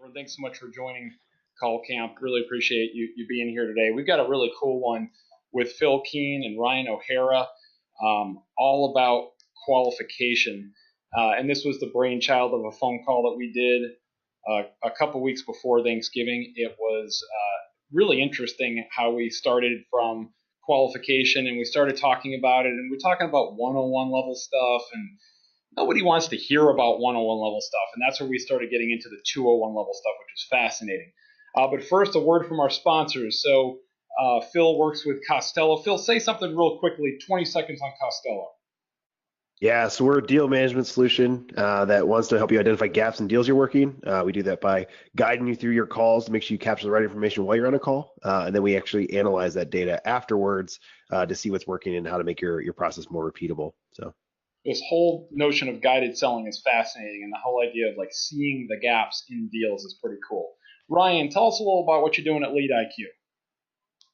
Christopher. Thanks so much for joining Call Camp. Really appreciate you being here today. We've got a really cool one with Phill Keene and Ryan O'Hara, all about qualification. And this was the brainchild of a phone call that we did a couple weeks before Thanksgiving. It was really interesting how we started from qualification and we started talking about it, and we're talking about 101 level stuff, and nobody wants to hear about 101 level stuff, and that's where we started getting into the 201 level stuff, which was fascinating. But first, a word from our sponsors. So Phill works with Costello. Phill, say something real quickly, 20 seconds on Costello. Yeah, so we're a deal management solution that wants to help you identify gaps in deals you're working. We do that by guiding you through your calls to make sure you capture the right information while you're on a call. And then we actually analyze that data afterwards to see what's working and how to make your process more repeatable. So this whole notion of guided selling is fascinating, and the whole idea of like seeing the gaps in deals is pretty cool. Ryan, tell us a little about what you're doing at LeadIQ.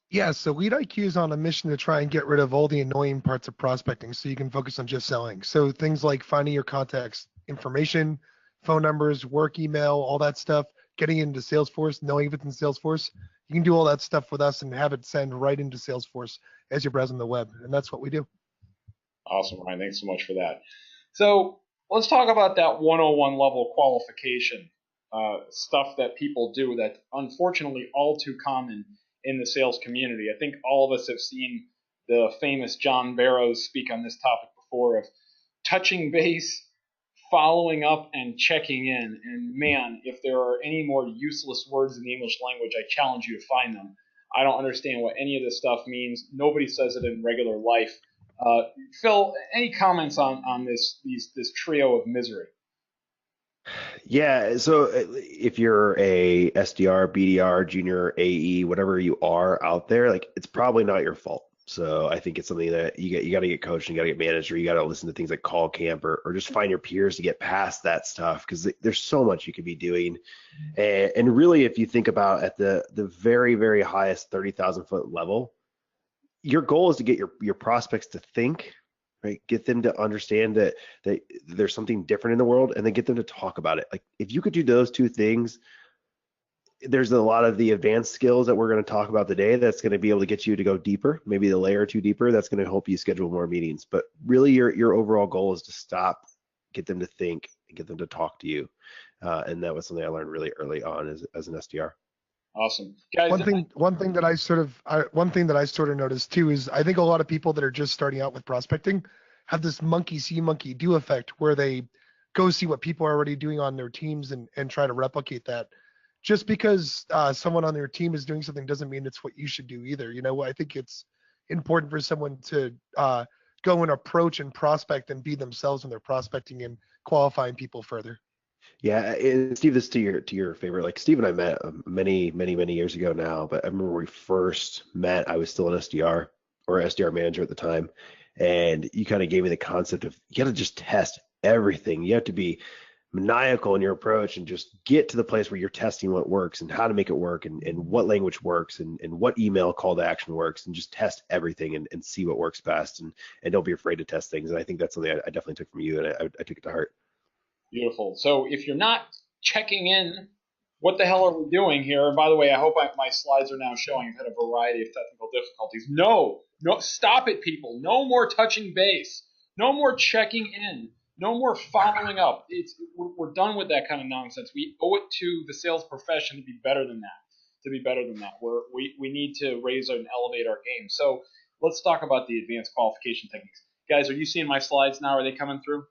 Yeah, so LeadIQ is on a mission to try and get rid of all the annoying parts of prospecting so you can focus on just selling. So things like finding your contacts information, phone numbers, work email, all that stuff, getting into Salesforce, knowing if it's in Salesforce. You can do all that stuff with us and have it send right into Salesforce as you're browsing the web, and that's what we do. Awesome, Ryan. Thanks so much for that. So let's talk about that 101 level qualification stuff that people do that's unfortunately all too common in the sales community. I think all of us have seen the famous John Barrows speak on this topic before of touching base, following up, and checking in. And man, if there are any more useless words in the English language, I challenge you to find them. I don't understand what any of this stuff means. Nobody says it in regular life. Phill, any comments on this trio of misery? yeah, so if you're a SDR, BDR, junior AE, whatever you are out there, like it's probably not your fault. So I think it's something that you got to get coached and you got to get managed, or you got to listen to things like Call Camp, or just find your peers to get past that stuff, because there's so much you could be doing. And really, if you think about at the very, very highest 30,000 foot level, your goal is to get your prospects to think, right? Get them to understand that there's something different in the world, and then get them to talk about it. Like if you could do those two things, there's a lot of the advanced skills that we're going to talk about today that's going to be able to get you to go deeper, maybe the layer or two deeper. That's going to help you schedule more meetings. But really, your overall goal is to stop, get them to think, and get them to talk to you. And that was something I learned really early on as an SDR. Awesome, guys. One thing that I sort of noticed too is I think a lot of people that are just starting out with prospecting have this monkey see, monkey do effect, where they go see what people are already doing on their teams and try to replicate that. Just because someone on their team is doing something doesn't mean it's what you should do either. You know, I think it's important for someone to go and approach and prospect and be themselves when they're prospecting and qualifying people further. Yeah, and Steve, this to your favor. Like Steve and I met many years ago now, but I remember when we first met, I was still an SDR or SDR manager at the time, and you kind of gave me the concept of you got to just test everything. You have to be maniacal in your approach and just get to the place where you're testing what works and how to make it work, and what language works, and what email call to action works, and just test everything and see what works best, and don't be afraid to test things. And I think that's something I definitely took from you, and I took it to heart. Beautiful. So if you're not checking in, what the hell are we doing here? And by the way, I hope my slides are now showing. I've had a variety of technical difficulties. No, stop it, people. No more touching base. No more checking in. No more following up. We're done with that kind of nonsense. We owe it to the sales profession to be better than that. We need to raise and elevate our game. So let's talk about the advanced qualification techniques. Guys, are you seeing my slides now? Are they coming through?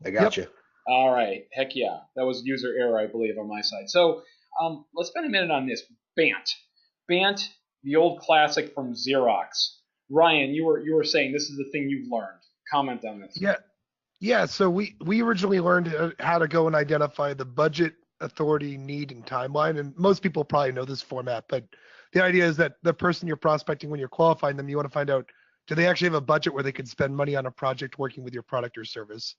I got you. All right. Heck yeah. That was user error, I believe, on my side. So let's spend a minute on this. BANT. BANT, the old classic from Xerox. Ryan, you were saying this is the thing you've learned. Comment on this. Yeah. So we originally learned how to go and identify the budget, authority, need, and timeline. And most people probably know this format, but the idea is that the person you're prospecting, when you're qualifying them, you want to find out, do they actually have a budget where they could spend money on a project working with your product or service?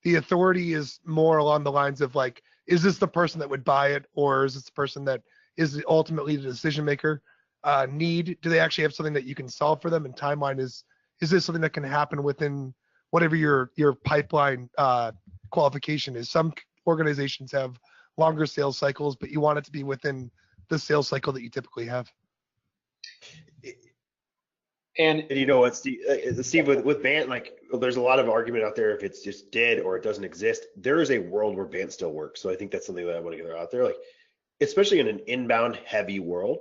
The authority is more along the lines of like, is this the person that would buy it, or is this the person that is ultimately the decision maker? Need, do they actually have something that you can solve for them? And timeline is this something that can happen within whatever your pipeline qualification is? Some organizations have longer sales cycles, but you want it to be within the sales cycle that you typically have. And you know what, Steve, with BANT, like there's a lot of argument out there if it's just dead or it doesn't exist. There is a world where BANT still works. So I think that's something that I want to get out there, like especially in an inbound heavy world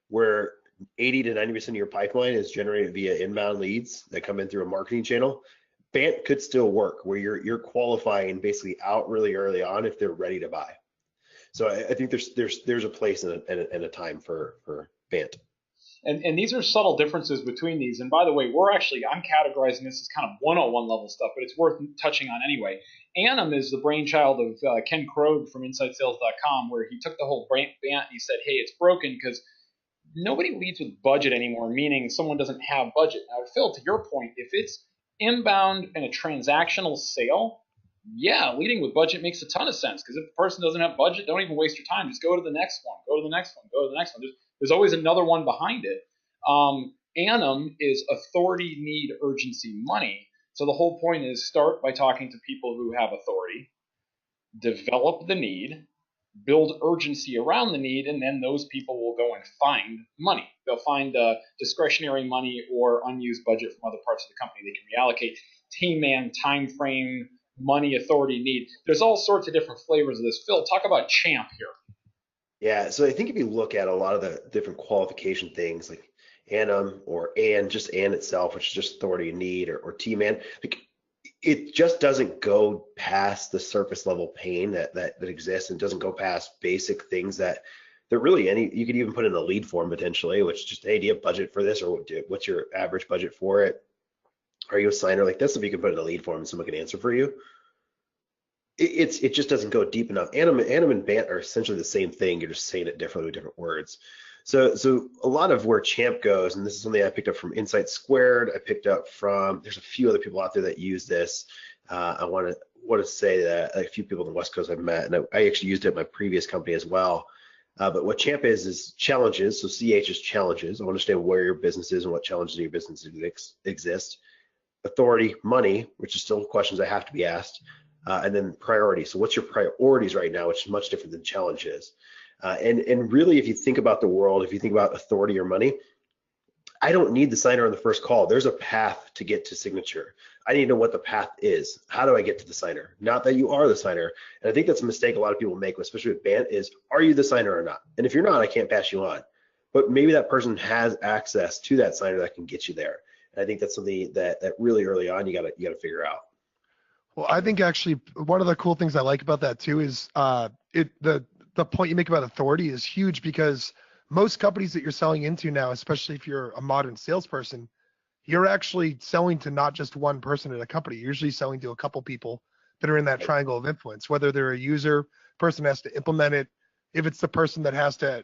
where 80 to 90% of your pipeline is generated via inbound leads that come in through a marketing channel. BANT could still work where you're qualifying basically out really early on if they're ready to buy. So I think there's a place and a time for BANT. And these are subtle differences between these. And by the way, I'm categorizing this as kind of 101 level stuff, but it's worth touching on anyway. Anim is the brainchild of Ken Krogh from InsideSales.com, where he took the whole BANT and he said, hey, it's broken because nobody leads with budget anymore, meaning someone doesn't have budget. Now, Phil, to your point, if it's inbound and a transactional sale, yeah, leading with budget makes a ton of sense, because if the person doesn't have budget, don't even waste your time. Just go to the next one, go to the next one, go to the next one. There's always another one behind it. Anim is authority, need, urgency, money. So the whole point is start by talking to people who have authority, develop the need, build urgency around the need, and then those people will go and find money. They'll find discretionary money or unused budget from other parts of the company they can reallocate. Team man, time frame, money, authority, need. There's all sorts of different flavors of this. Phil, talk about CHAMP here. Yeah, so I think if you look at a lot of the different qualification things like ANM or just AN itself, which is just authority and need, or T-man, like it just doesn't go past the surface level pain that exists, and doesn't go past basic things that really you could even put in a lead form potentially, which just, hey, do you have budget for this, or what's your average budget for it? Are you a signer? Like that's if you can put in a lead form and someone can answer for you. It just doesn't go deep enough. Anim and BANT are essentially the same thing. You're just saying it differently with different words. So a lot of where CHAMP goes, and this is something I picked up from Insight Squared. I picked up from, there's a few other people out there that use this. I want to say that a few people on the West Coast I've met, and I actually used it at my previous company as well. But what CHAMP is challenges. So CH is challenges. I understand where your business is and what challenges in your business exist. Authority, money, which is still questions that have to be asked. And then priority. So what's your priorities right now, which is much different than challenges. And really, if you think about the world, if you think about authority or money, I don't need the signer on the first call. There's a path to get to signature. I need to know what the path is. How do I get to the signer? Not that you are the signer. And I think that's a mistake a lot of people make, especially with BANT, is are you the signer or not? And if you're not, I can't pass you on. But maybe that person has access to that signer that can get you there. And I think that's something that really early on you gotta figure out. Well, I think actually one of the cool things I like about that too is the point you make about authority is huge, because most companies that you're selling into now, especially if you're a modern salesperson, you're actually selling to not just one person at a company. You're usually selling to a couple people that are in that triangle of influence, whether they're a user, person has to implement it. If it's the person that has to,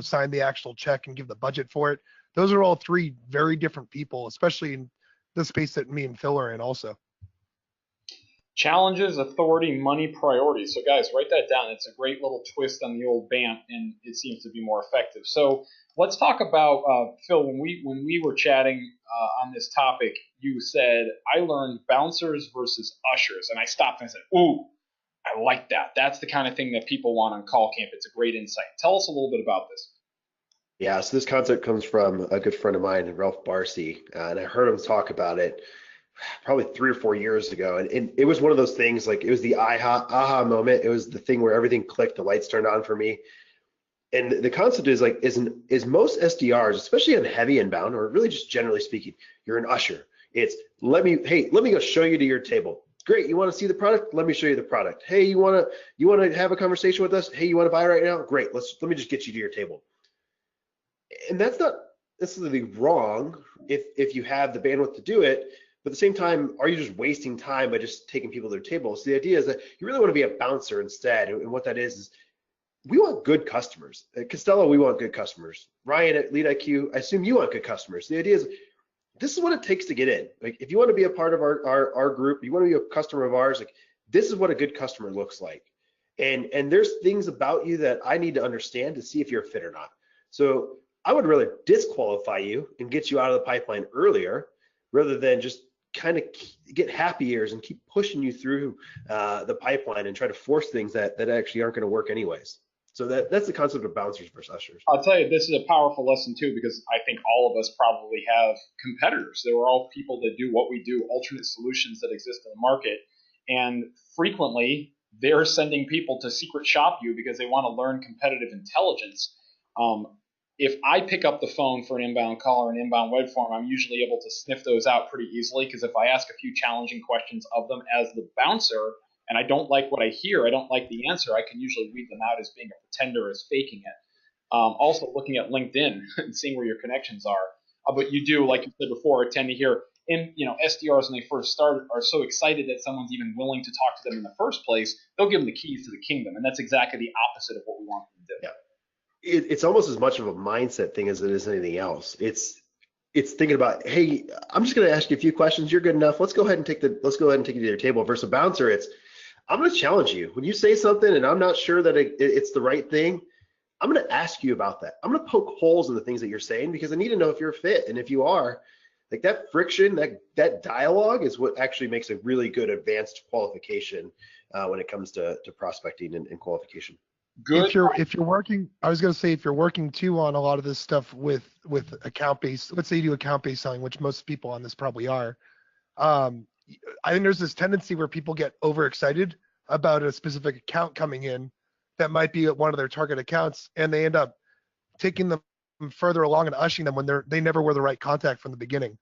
sign the actual check and give the budget for it, those are all three very different people, especially in the space that me and Phil are in also. Challenges, authority, money, priorities. So guys, write that down. It's a great little twist on the old BANT, and it seems to be more effective. So let's talk about, Phil, when we were chatting on this topic, you said, I learned bouncers versus ushers. And I stopped and I said, ooh, I like that. That's the kind of thing that people want on Call Camp. It's a great insight. Tell us a little bit about this. Yeah, so this concept comes from a good friend of mine, Ralph Barcy, and I heard him talk about it probably 3 or 4 years ago, and it was one of those things, like it was the aha moment. It was the thing where everything clicked, the lights turned on for me. And the concept is like, is most SDRs, especially on heavy inbound, or really just generally speaking, you're an usher. It's let me go show you to your table. Great, you want to see the product? Let me show you the product. Hey, you want to have a conversation with us? Hey, you want to buy right now? Great, let me just get you to your table. And that's not necessarily wrong if you have the bandwidth to do it. But at the same time, are you just wasting time by just taking people to their table? So the idea is that you really want to be a bouncer instead. And what that is we want good customers. At Costello, we want good customers. Ryan at LeadIQ, I assume you want good customers. The idea is this is what it takes to get in. Like if you want to be a part of our group, you want to be a customer of ours, like this is what a good customer looks like. And there's things about you that I need to understand to see if you're a fit or not. So I would rather disqualify you and get you out of the pipeline earlier rather than just kind of get happy ears and keep pushing you through the pipeline and try to force things that actually aren't going to work anyways. So that's the concept of bouncers versus ushers. I'll tell you, this is a powerful lesson too, because I think all of us probably have competitors. They were all people that do what we do, alternate solutions that exist in the market. And frequently they're sending people to secret shop you because they want to learn competitive intelligence. If I pick up the phone for an inbound call or an inbound web form, I'm usually able to sniff those out pretty easily, because if I ask a few challenging questions of them as the bouncer and I don't like what I hear, I don't like the answer, I can usually weed them out as being a pretender, as faking it. Also looking at LinkedIn and seeing where your connections are. But you do, like you said before, tend to hear SDRs when they first start are so excited that someone's even willing to talk to them in the first place, they'll give them the keys to the kingdom. And that's exactly the opposite of what we want them to do. Yeah. It's almost as much of a mindset thing as it is anything else. It's thinking about, hey, I'm just going to ask you a few questions. You're good enough. Let's go ahead and take you to your table. Versus a bouncer, I'm going to challenge you. When you say something and I'm not sure that it's the right thing, I'm going to ask you about that. I'm going to poke holes in the things that you're saying, because I need to know if you're a fit. And if you are, like, that friction, that dialogue is what actually makes a really good advanced qualification when it comes to prospecting and qualification. Good. If you're working, I was going to say, if you're working too on a lot of this stuff with account-based, let's say you do account-based selling, which most people on this probably are. I think there's this tendency where people get overexcited about a specific account coming in that might be one of their target accounts, and they end up taking them further along and ushing them when they never were the right contact from the beginning.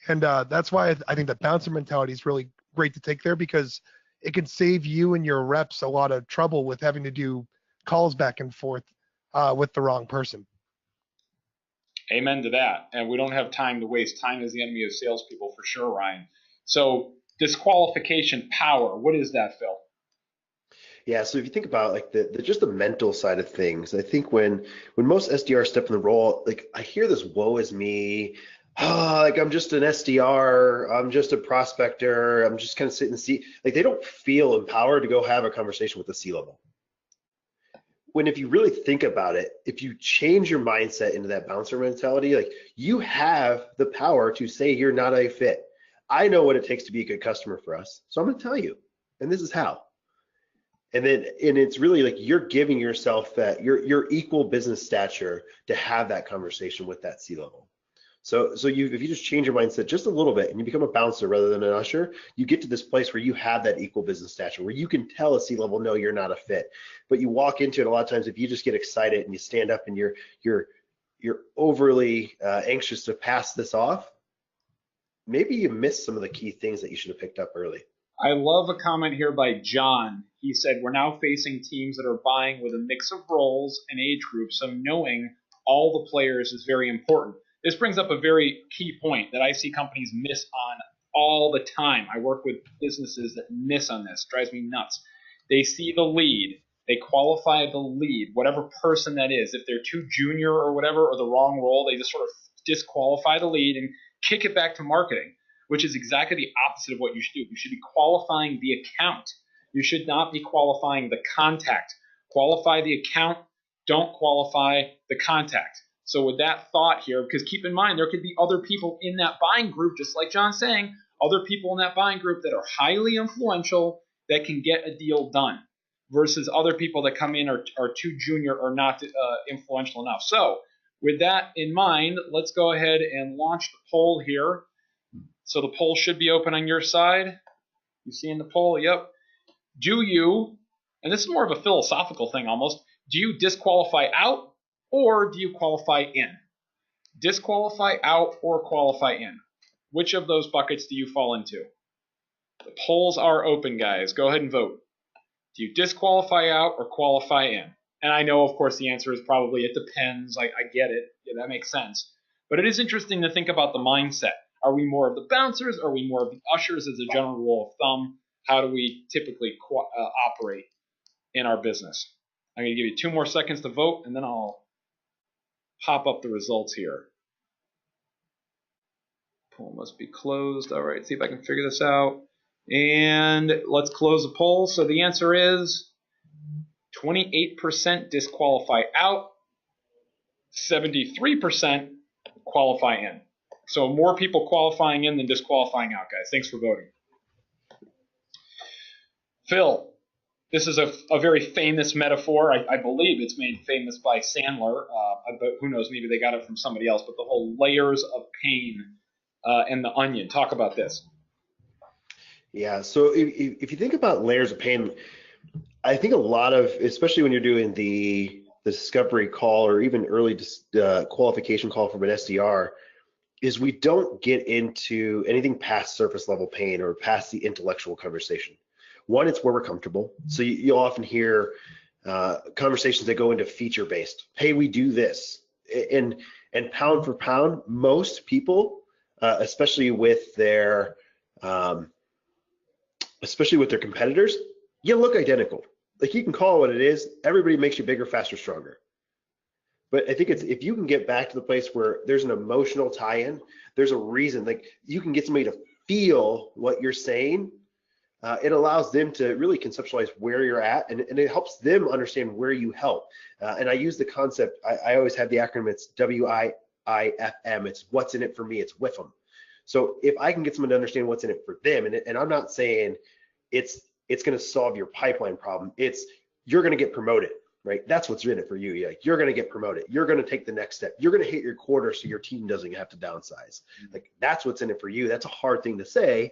And that's why I think that bouncer mentality is really great to take there, because it can save you and your reps a lot of trouble with having to do calls back and forth with the wrong person. Amen to that. And we don't have time to waste. Time is the enemy of salespeople, for sure, Ryan. So disqualification power, what is that, Phil? Yeah, so if you think about like just the mental side of things, I think when most SDRs step in the role, like, I hear this woe is me, like, I'm just an SDR, I'm just a prospector, I'm just kind of sitting in the seat. Like, they don't feel empowered to go have a conversation with the C-level. When, if you really think about it, if you change your mindset into that bouncer mentality, like, you have the power to say you're not a fit. I know what it takes to be a good customer for us, so I'm going to tell you, and this is how. And it's really like you're giving yourself that your equal business stature to have that conversation with that C-level. So if you just change your mindset just a little bit and you become a bouncer rather than an usher, you get to this place where you have that equal business stature, where you can tell a C-level, no, you're not a fit. But you walk into it, a lot of times, if you just get excited and you stand up and you're overly anxious to pass this off, maybe you miss some of the key things that you should have picked up early. I love a comment here by John. He said, we're now facing teams that are buying with a mix of roles and age groups, so knowing all the players is very important. This brings up a very key point that I see companies miss on all the time. I work with businesses that miss on this. It drives me nuts. They see the lead. They qualify the lead, whatever person that is. If they're too junior or whatever, or the wrong role, they just sort of disqualify the lead and kick it back to marketing, which is exactly the opposite of what you should do. You should be qualifying the account. You should not be qualifying the contact. Qualify the account. Don't qualify the contact. So with that thought here, because keep in mind, there could be other people in that buying group, just like John's saying, other people in that buying group that are highly influential that can get a deal done, versus other people that come in are too junior or not influential enough. So with that in mind, let's go ahead and launch the poll here. So the poll should be open on your side. You see in the poll? Yep. Do you, and this is more of a philosophical thing almost, do you disqualify out or do you qualify in? Disqualify out or qualify in? Which of those buckets do you fall into? The polls are open, guys. Go ahead and vote. Do you disqualify out or qualify in? And I know, of course, the answer is probably it depends. I get it. Yeah, that makes sense. But it is interesting to think about the mindset. Are we more of the bouncers? Are we more of the ushers as a general rule of thumb? How do we typically operate in our business? I'm going to give you 2 more seconds to vote, and then I'll pop up the results here. Poll must be closed. All right, see if I can figure this out. And let's close the poll. So the answer is 28% disqualify out, 73% qualify in. So more people qualifying in than disqualifying out, guys. Thanks for voting. Phil, this is a very famous metaphor. I believe it's made famous by Sandler, but who knows, maybe they got it from somebody else. But the whole layers of pain and the onion. Talk about this. Yeah, so if you think about layers of pain, I think a lot of, especially when you're doing the discovery call or even early qualification call from an SDR, is we don't get into anything past surface level pain or past the intellectual conversation. One, it's where we're comfortable. So you'll often hear conversations that go into feature based. Hey, we do this, and pound for pound, most people, especially with their competitors, you look identical. Like, you can call it what it is. Everybody makes you bigger, faster, stronger. But I think it's, if you can get back to the place where there's an emotional tie-in, there's a reason, like you can get somebody to feel what you're saying. It allows them to really conceptualize where you're at, and it helps them understand where you help. And I use the concept, I always have the acronym, it's WIIFM. It's what's in it for me, it's with them. So if I can get someone to understand what's in it for them, and I'm not saying it's going to solve your pipeline problem, it's you're going to get promoted, right? That's what's in it for you. You're going to get promoted. You're going to take the next step. You're going to hit your quota so your team doesn't have to downsize. Like, that's what's in it for you. That's a hard thing to say,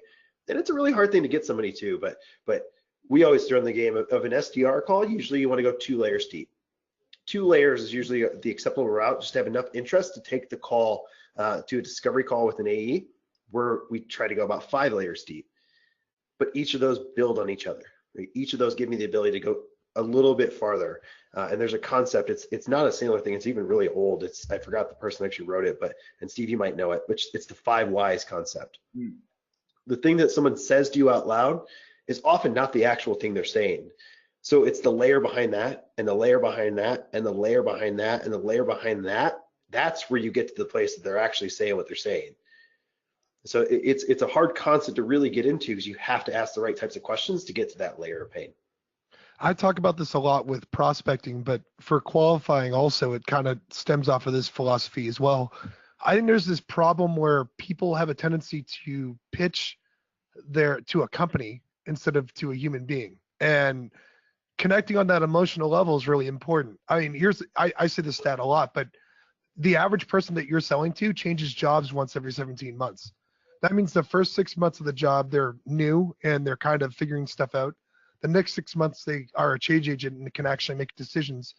and it's a really hard thing to get somebody to. But we always throw in the game of an SDR call. Usually you want to go 2 layers deep. 2 layers is usually the acceptable route. Just have enough interest to take the call to a discovery call with an AE, where we try to go about 5 layers deep. But each of those build on each other. Right? Each of those give me the ability to go a little bit farther. And there's a concept. It's not a singular thing. It's even really old. I forgot the person actually wrote it, and Steve, you might know it. Which it's the 5 whys concept. The thing that someone says to you out loud is often not the actual thing they're saying. So it's the layer behind that, and the layer behind that, and the layer behind that, and the layer behind that. That's where you get to the place that they're actually saying what they're saying. So it's a hard concept to really get into, because you have to ask the right types of questions to get to that layer of pain. I talk about this a lot with prospecting, but for qualifying also, it kind of stems off of this philosophy as well. I think there's this problem where people have a tendency to pitch to a company instead of to a human being, and connecting on that emotional level is really important. I mean, I say this stat a lot, but the average person that you're selling to changes jobs once every 17 months. That means the first 6 months of the job, they're new and they're kind of figuring stuff out. The next 6 months, they are a change agent and can actually make decisions.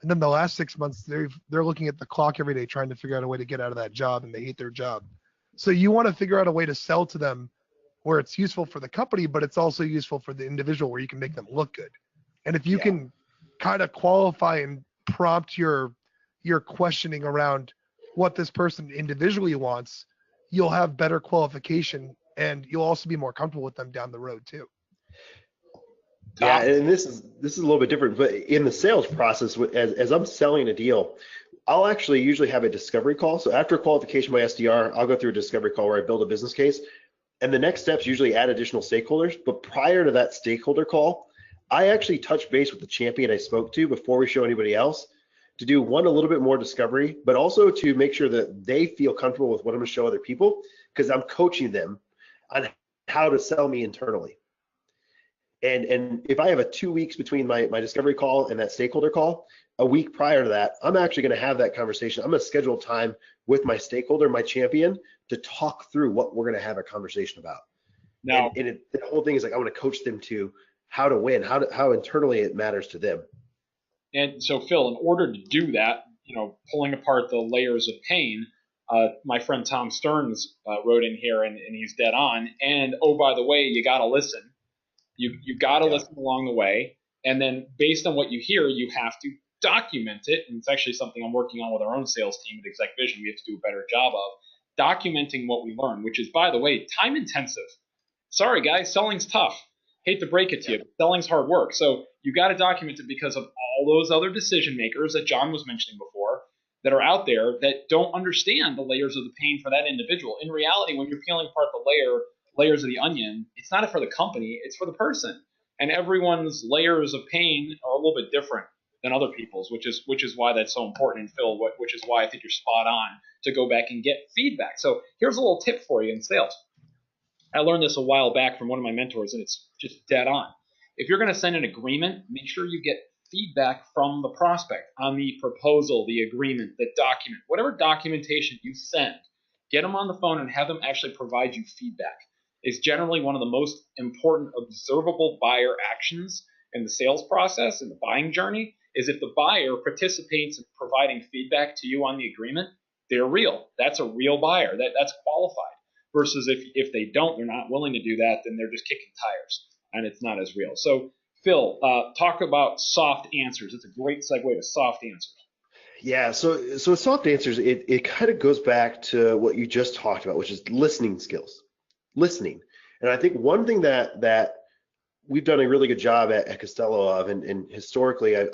And then the last 6 months, they're looking at the clock every day, trying to figure out a way to get out of that job, and they hate their job. So you want to figure out a way to sell to them where it's useful for the company, but it's also useful for the individual, where you can make them look good. And if you can kind of qualify and prompt your questioning around what this person individually wants, you'll have better qualification, and you'll also be more comfortable with them down the road too. Yeah, and this is a little bit different, but in the sales process, as I'm selling a deal, I'll actually usually have a discovery call. So after qualification by SDR, I'll go through a discovery call where I build a business case, and the next steps usually add additional stakeholders. But prior to that stakeholder call, I actually touch base with the champion I spoke to before we show anybody else, to do a little bit more discovery, but also to make sure that they feel comfortable with what I'm going to show other people, because I'm coaching them on how to sell me internally. And if I have a 2 weeks between my discovery call and that stakeholder call, a week prior to that, I'm actually going to have that conversation. I'm going to schedule time with my stakeholder, my champion, to talk through what we're going to have a conversation about. Now, the whole thing is like, I want to coach them to how to win, how internally it matters to them. And so, Phil, in order to do that, pulling apart the layers of pain, my friend Tom Stearns wrote in here, and he's dead on. And, oh, by the way, you got to listen. You got to listen along the way. And then based on what you hear, you have to document it. And it's actually something I'm working on with our own sales team at ExecVision. We have to do a better job of documenting what we learn, which is, by the way, time intensive. Sorry, guys, selling's tough. Hate to break it to you, but selling's hard work. So you got to document it, because of all those other decision makers that John was mentioning before that are out there that don't understand the layers of the pain for that individual. In reality, when you're peeling apart the layers of the onion, it's not for the company, it's for the person. And everyone's layers of pain are a little bit different. than other people's, which is why that's so important. And Phil, which is why I think you're spot on to go back and get feedback. So here's a little tip for you in sales. I learned this a while back from one of my mentors, and it's just dead on. If you're going to send an agreement, make sure you get feedback from the prospect on the proposal, the agreement, the document, whatever documentation you send. Get them on the phone and have them actually provide you feedback. It's generally one of the most important observable buyer actions in the sales process, in the buying journey, is if the buyer participates in providing feedback to you on the agreement, they're real. That's a real buyer. That's qualified. Versus if they don't, they're not willing to do that, then they're just kicking tires, and it's not as real. So, Phil, talk about soft answers. It's a great segue to soft answers. Yeah, so with soft answers, it kind of goes back to what you just talked about, which is listening skills. Listening. And I think one thing that we've done a really good job at Costello of, and historically I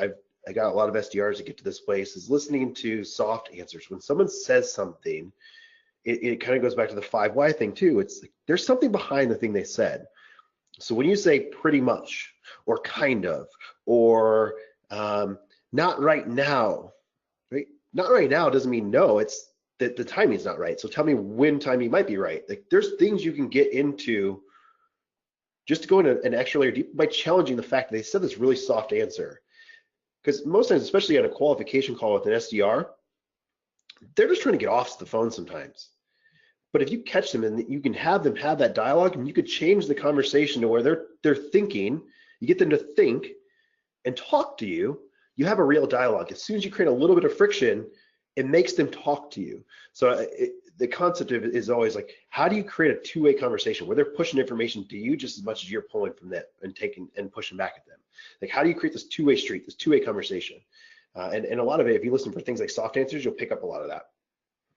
got a lot of SDRs to get to this place, is listening to soft answers. When someone says something, it kind of goes back to the 5 why thing too. It's like, there's something behind the thing they said. So when you say pretty much, or kind of, or not right now, right? Not right now doesn't mean no, it's that the timing's not right. So tell me when timing might be right. Like, there's things you can get into just to go into an extra layer deep by challenging the fact that they said this really soft answer. Because most times, especially on a qualification call with an SDR, they're just trying to get off the phone sometimes. But if you catch them and you can have them have that dialogue, and you could change the conversation to where they're thinking, you get them to think and talk to you, you have a real dialogue. As soon as you create a little bit of friction, it makes them talk to you. So the concept of it is always like, how do you create a two-way conversation where they're pushing information to you just as much as you're pulling from them and taking and pushing back at them? Like, how do you create this two-way street, this two-way conversation? And a lot of it, if you listen for things like soft answers, you'll pick up a lot of that.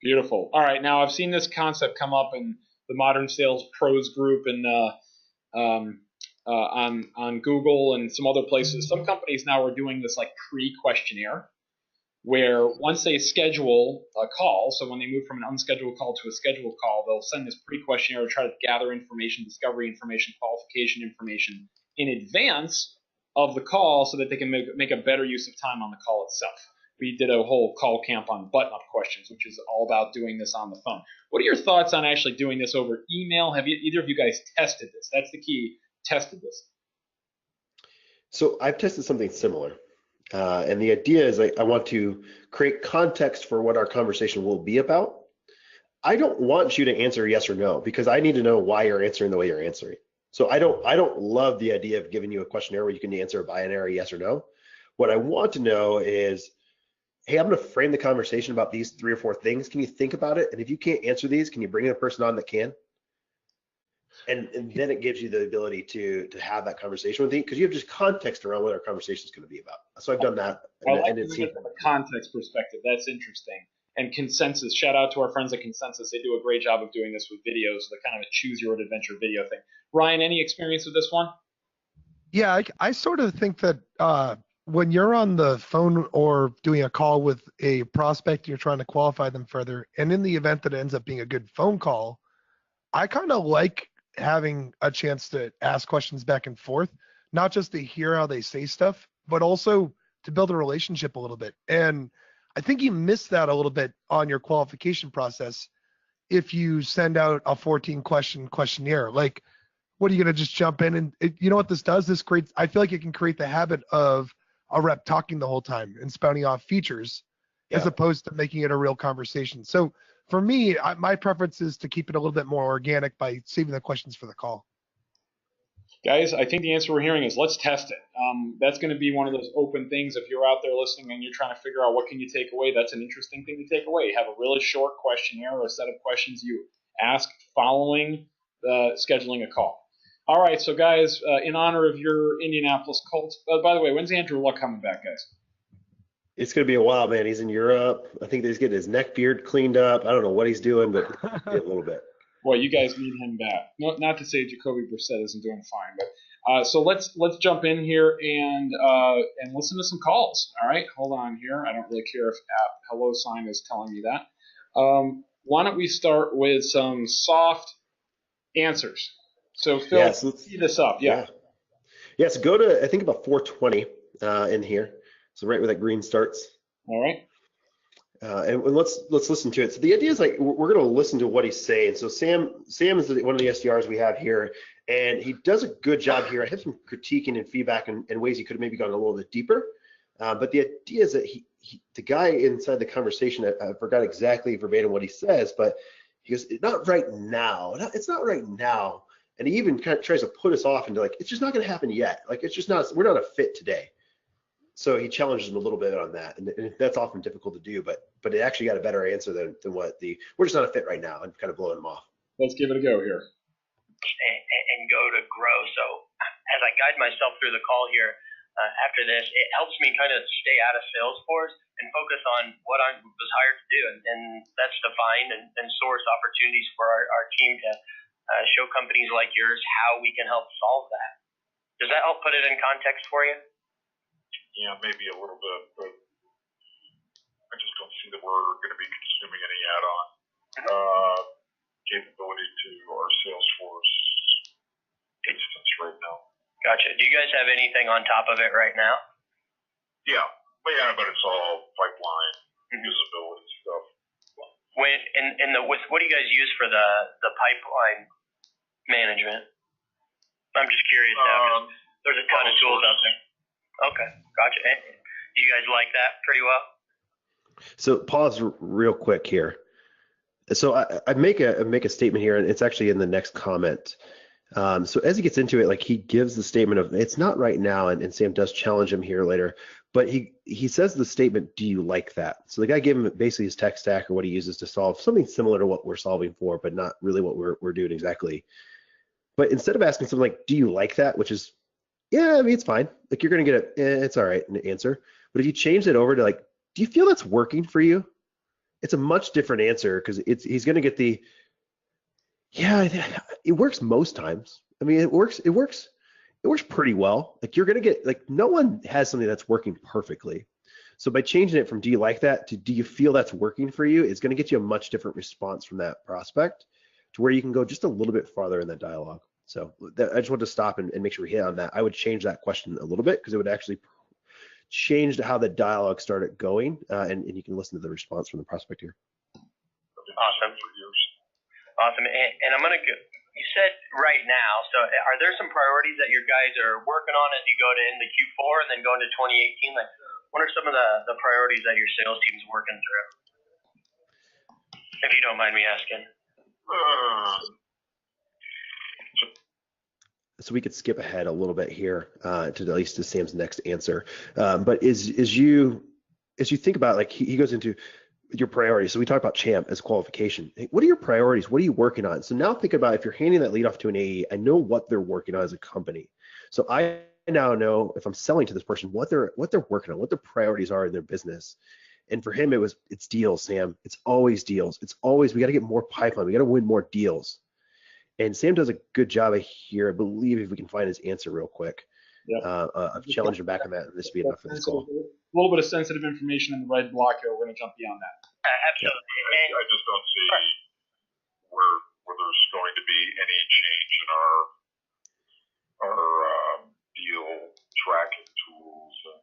Beautiful. All right, now I've seen this concept come up in the Modern Sales Pros group and on Google and some other places. Some companies now are doing this like pre-questionnaire, where once they schedule a call, so when they move from an unscheduled call to a scheduled call, they'll send this pre-questionnaire to try to gather information, discovery information, qualification information in advance of the call so that they can make a better use of time on the call itself. We did a whole call camp on button-up questions, which is all about doing this on the phone. What are your thoughts on actually doing this over email? Have either of you guys tested this? That's the key, tested this. So I've tested something similar. And the idea is I want to create context for what our conversation will be about. I don't want you to answer yes or no, because I need to know why you're answering the way you're answering. So I don't love the idea of giving you a questionnaire where you can answer a binary yes or no. What I want to know is, hey, I'm going to frame the conversation about these 3 or 4 things. Can you think about it? And if you can't answer these, can you bring in a person on that can? And then it gives you the ability to have that conversation with you, because you have just context around what our conversation is going to be about. So I've done that. I like it from a context perspective. That's interesting. And Consensus, shout out to our friends at Consensus. They do a great job of doing this with videos, the kind of a choose your own adventure video thing. Ryan, any experience with this one? Yeah, I sort of think that when you're on the phone or doing a call with a prospect, you're trying to qualify them further, and in the event that it ends up being a good phone call, I kind of like having a chance to ask questions back and forth, not just to hear how they say stuff, but also to build a relationship a little bit. And I think you miss that a little bit on your qualification process if you send out a 14-question questionnaire. Like, what are you going to just jump in and you know what this does? This creates, I feel like it can create the habit of a rep talking the whole time and spouting off features, as opposed to making it a real conversation. So for me, my preference is to keep it a little bit more organic by saving the questions for the call. Guys, I think the answer we're hearing is let's test it. That's going to be one of those open things. If you're out there listening and you're trying to figure out what can you take away, that's an interesting thing to take away. You have a really short questionnaire or a set of questions you ask following scheduling a call. All right, so guys, in honor of your Indianapolis Colts, by the way, when's Andrew Luck coming back, guys? It's going to be a while, man. He's in Europe. I think he's getting his neck beard cleaned up. I don't know what he's doing, but a little bit. Boy, you guys need him back. No, not to say Jacoby Brissett isn't doing fine, but so let's jump in here and listen to some calls. All right, hold on here. I don't really care if hello sign is telling me that. Why don't we start with some soft answers? So Phil, see this up. Yeah. So go to, I think, about 420 in here. So right where that green starts. All right. And let's listen to it. So the idea is like we're going to listen to what he's saying. So Sam is one of the SDRs we have here, and he does a good job here. I have some critiquing and feedback and ways he could have maybe gone a little bit deeper. But the idea is that the guy inside the conversation, I forgot exactly verbatim what he says, but he goes, not right now. It's not right now. And he even kind of tries to put us off into like, it's just not going to happen yet. Like, it's just not, we're not a fit today. So he challenges him a little bit on that, and that's often difficult to do, but it actually got a better answer than what we're just not a fit right now, and kind of blowing him off. Let's give it a go here. And go to grow. So as I guide myself through the call here, after this, it helps me kind of stay out of Salesforce and focus on what I was hired to do, and that's to find and source opportunities for our team to show companies like yours how we can help solve that. Does that help put it in context for you? Yeah, maybe a little bit, but I just don't see that we're going to be consuming any add-on capability to our Salesforce instance right now. Gotcha. Do you guys have anything on top of it right now? Yeah, but it's all pipeline usability stuff. What do you guys use for the pipeline management? I'm just curious now, 'cause there's a ton of tools out there. Okay, gotcha. Do you guys like that pretty well? So pause real quick here. So I make a statement here, and it's actually in the next comment. So as he gets into it, like he gives the statement of it's not right now, and Sam does challenge him here later, but he says the statement, do you like that? So the guy gave him basically his tech stack or what he uses to solve something similar to what we're solving for, but not really what we're doing exactly. But instead of asking something like, do you like that, which is, yeah, I mean, it's fine. Like you're going to get it's all right, an answer. But if you change it over to like, do you feel that's working for you? It's a much different answer because he's going to get the, yeah, it works most times. I mean, it works pretty well. Like you're going to get, like no one has something that's working perfectly. So by changing it from do you like that to do you feel that's working for you, it's going to get you a much different response from that prospect to where you can go just a little bit farther in that dialogue. So I just wanted to stop and make sure we hit on that. I would change that question a little bit because it would actually change how the dialogue started going, and you can listen to the response from the prospect here. Awesome. And I'm going to go, you said right now, so are there some priorities that your guys are working on as you go into Q4 and then go into 2018? Like, what are some of the priorities that your sales team's working through? If you don't mind me asking. So we could skip ahead a little bit here to at least to Sam's next answer. But as you think about, like he goes into your priorities. So we talked about champ as qualification. Hey, what are your priorities? What are you working on? So now think about if you're handing that lead off to an AE, I know what they're working on as a company. So I now know if I'm selling to this person what they're working on, what their priorities are in their business. And for him, it's deals, Sam. It's always deals. It's always we got to get more pipeline. We got to win more deals. And Sam does a good job here. I believe if we can find his answer real quick. Yep. I've challenged him back on that, and this will be enough for this call. A little bit of sensitive information in the red block here. We're going to jump beyond that. Absolutely. Yeah. I just don't see where there's going to be any change in our deal tracking tools and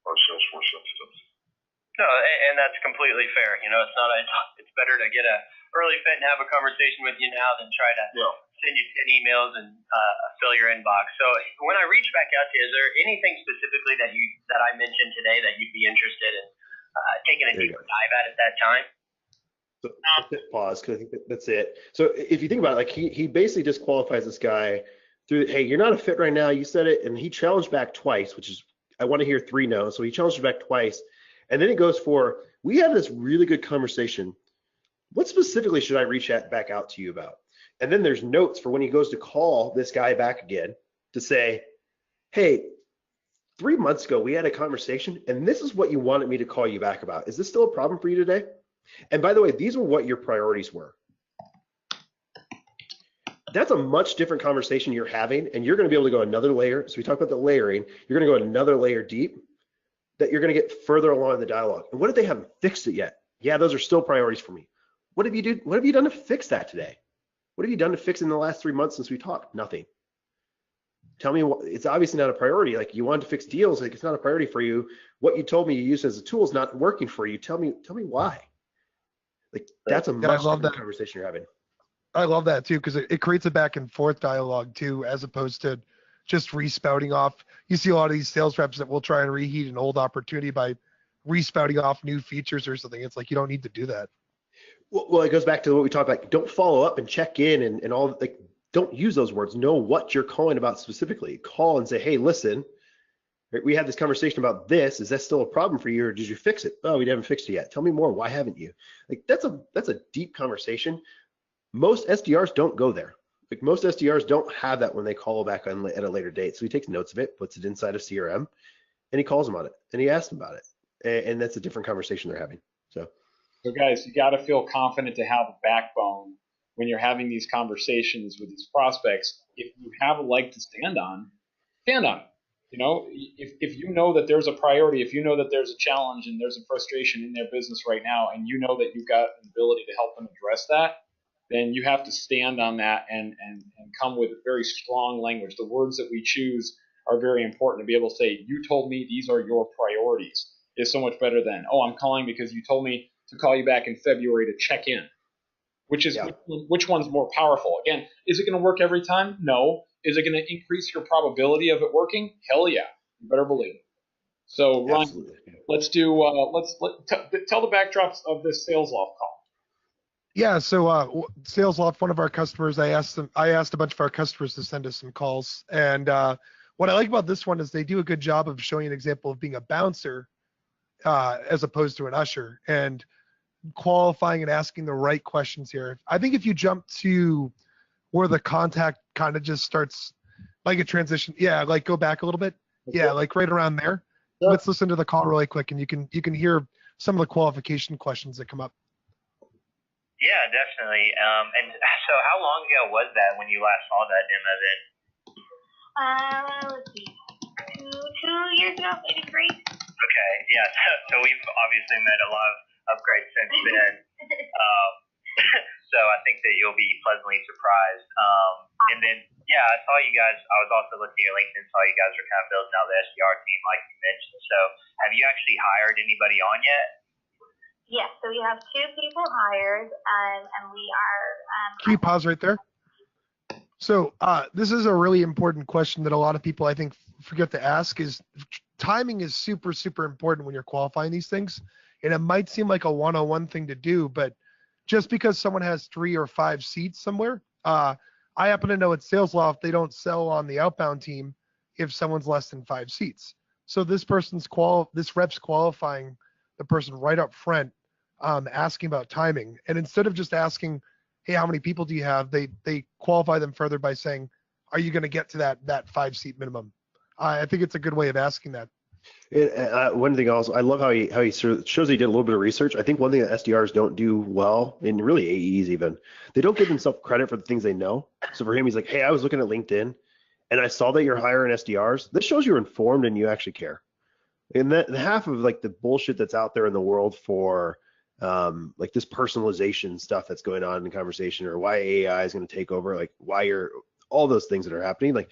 our Salesforce instance. No, and that's completely fair. You know, it's better to get a early fit and have a conversation with you now than try to send you 10 emails and fill your inbox. So when I reach back out to you, is there anything specifically that I mentioned today that you'd be interested in taking a deeper dive at that time? So pause, because I think that's it. So if you think about it, like he basically disqualifies this guy through, hey, you're not a fit right now. You said it, and he challenged back twice, which is I want to hear 3 no's. So he challenged back twice. And then it goes for, we had this really good conversation. What specifically should I reach back out to you about? And then there's notes for when he goes to call this guy back again to say, hey, 3 months ago, we had a conversation and this is what you wanted me to call you back about. Is this still a problem for you today? And by the way, these were what your priorities were. That's a much different conversation you're having, and you're going to be able to go another layer. So we talked about the layering. You're going to go another layer deep that you're going to get further along in the dialogue. And what if they haven't fixed it yet? Yeah, those are still priorities for me. What have you done to fix that today? What have you done to fix in the last 3 months since we talked? Nothing. Tell me what, it's obviously not a priority. Like you wanted to fix deals, like it's not a priority for you. What you told me you used as a tool is not working for you. Tell me why. Like that's a Yeah, I much love different that. conversation you're having. I love that too, because it creates a back and forth dialogue too, as opposed to just respouting off. You see a lot of these sales reps that will try and reheat an old opportunity by respouting off new features or something. It's like you don't need to do that. Well, it goes back to what we talked about. Don't follow up and check in and all, like, don't use those words. Know what you're calling about specifically. Call and say, hey, listen, we had this conversation about this. Is that still a problem for you, or did you fix it? Oh, we haven't fixed it yet. Tell me more. Why haven't you? Like that's a deep conversation. Most SDRs don't go there. Like most SDRs don't have that when they call back on at a later date. So he takes notes of it, puts it inside of CRM, and he calls them on it, and he asks them about it, and that's a different conversation they're having. So guys, you got to feel confident to have a backbone when you're having these conversations with these prospects. If you have a leg to stand on it. You know, if you know that there's a priority, if you know that there's a challenge and there's a frustration in their business right now, and you know that you've got an ability to help them address that, then you have to stand on that and come with very strong language. The words that we choose are very important to be able to say, you told me these are your priorities, is so much better than, oh, I'm calling because you told me to call you back in February to check in. Which one's more powerful? Again, is it going to work every time? No. Is it going to increase your probability of it working? Hell yeah. You better believe it. So Ryan, Absolutely. let's do tell the backdrops of this sales loft call. Yeah, so Sales Loft, one of our customers, I asked a bunch of our customers to send us some calls, and what I like about this one is they do a good job of showing an example of being a bouncer as opposed to an usher, and qualifying and asking the right questions here. I think if you jump to where the contact kind of just starts like a transition, yeah, like go back a little bit, yeah, like right around there. Sure. Let's listen to the call really quick, and you can hear some of the qualification questions that come up. Yeah, definitely. And so how long ago was that when you last saw that demo then? Let's see, 2 years ago, maybe 3. Okay, yeah. So we've obviously made a lot of upgrades since then. So I think that you'll be pleasantly surprised. And then, yeah, I saw you guys. I was also looking at your LinkedIn. Saw you guys are kind of building out the SDR team, like you mentioned. So have you actually hired anybody on yet? Yes, so we have 2 people hired, and we are. Can you pause right there? So this is a really important question that a lot of people, I think, forget to ask. Is timing is super, super important when you're qualifying these things, and it might seem like a one-on-one thing to do, but just because someone has 3 or 5 seats somewhere, I happen to know at Sales Loft they don't sell on the outbound team if someone's less than 5 seats. So this rep's qualifying the person right up front, asking about timing, and instead of just asking, hey, how many people do you have, they qualify them further by saying, are you going to get to that 5 seat minimum? I think it's a good way of asking that. One thing also, I love how he shows he did a little bit of research. I think one thing that SDRs don't do well, and really AEs even, they don't give themselves credit for the things they know. So for him, he's like, hey, I was looking at LinkedIn and I saw that you're hiring SDRs. This shows you're informed and you actually care. And that half of like the bullshit that's out there in the world for like this personalization stuff that's going on in the conversation, or why AI is going to take over, like why you're all those things that are happening, like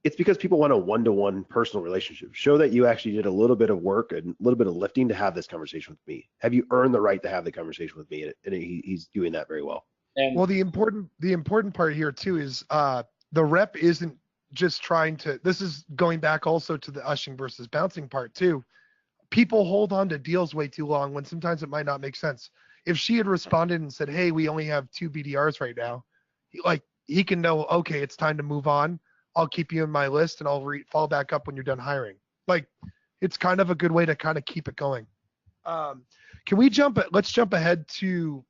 it's because people want a one-to-one personal relationship. Show that you actually did a little bit of work and a little bit of lifting to have this conversation with me. Have you earned the right to have the conversation with me? And he's doing that very well. And Well, the important part here too is the rep isn't just trying to. This is going back also to the ushing versus bouncing part too. People hold on to deals way too long when sometimes it might not make sense. If she had responded and said, hey, we only have 2 BDRs right now, he can know, okay, it's time to move on. I'll keep you in my list and I'll follow back up when you're done hiring. Like, it's kind of a good way to kind of keep it going. Let's jump ahead to,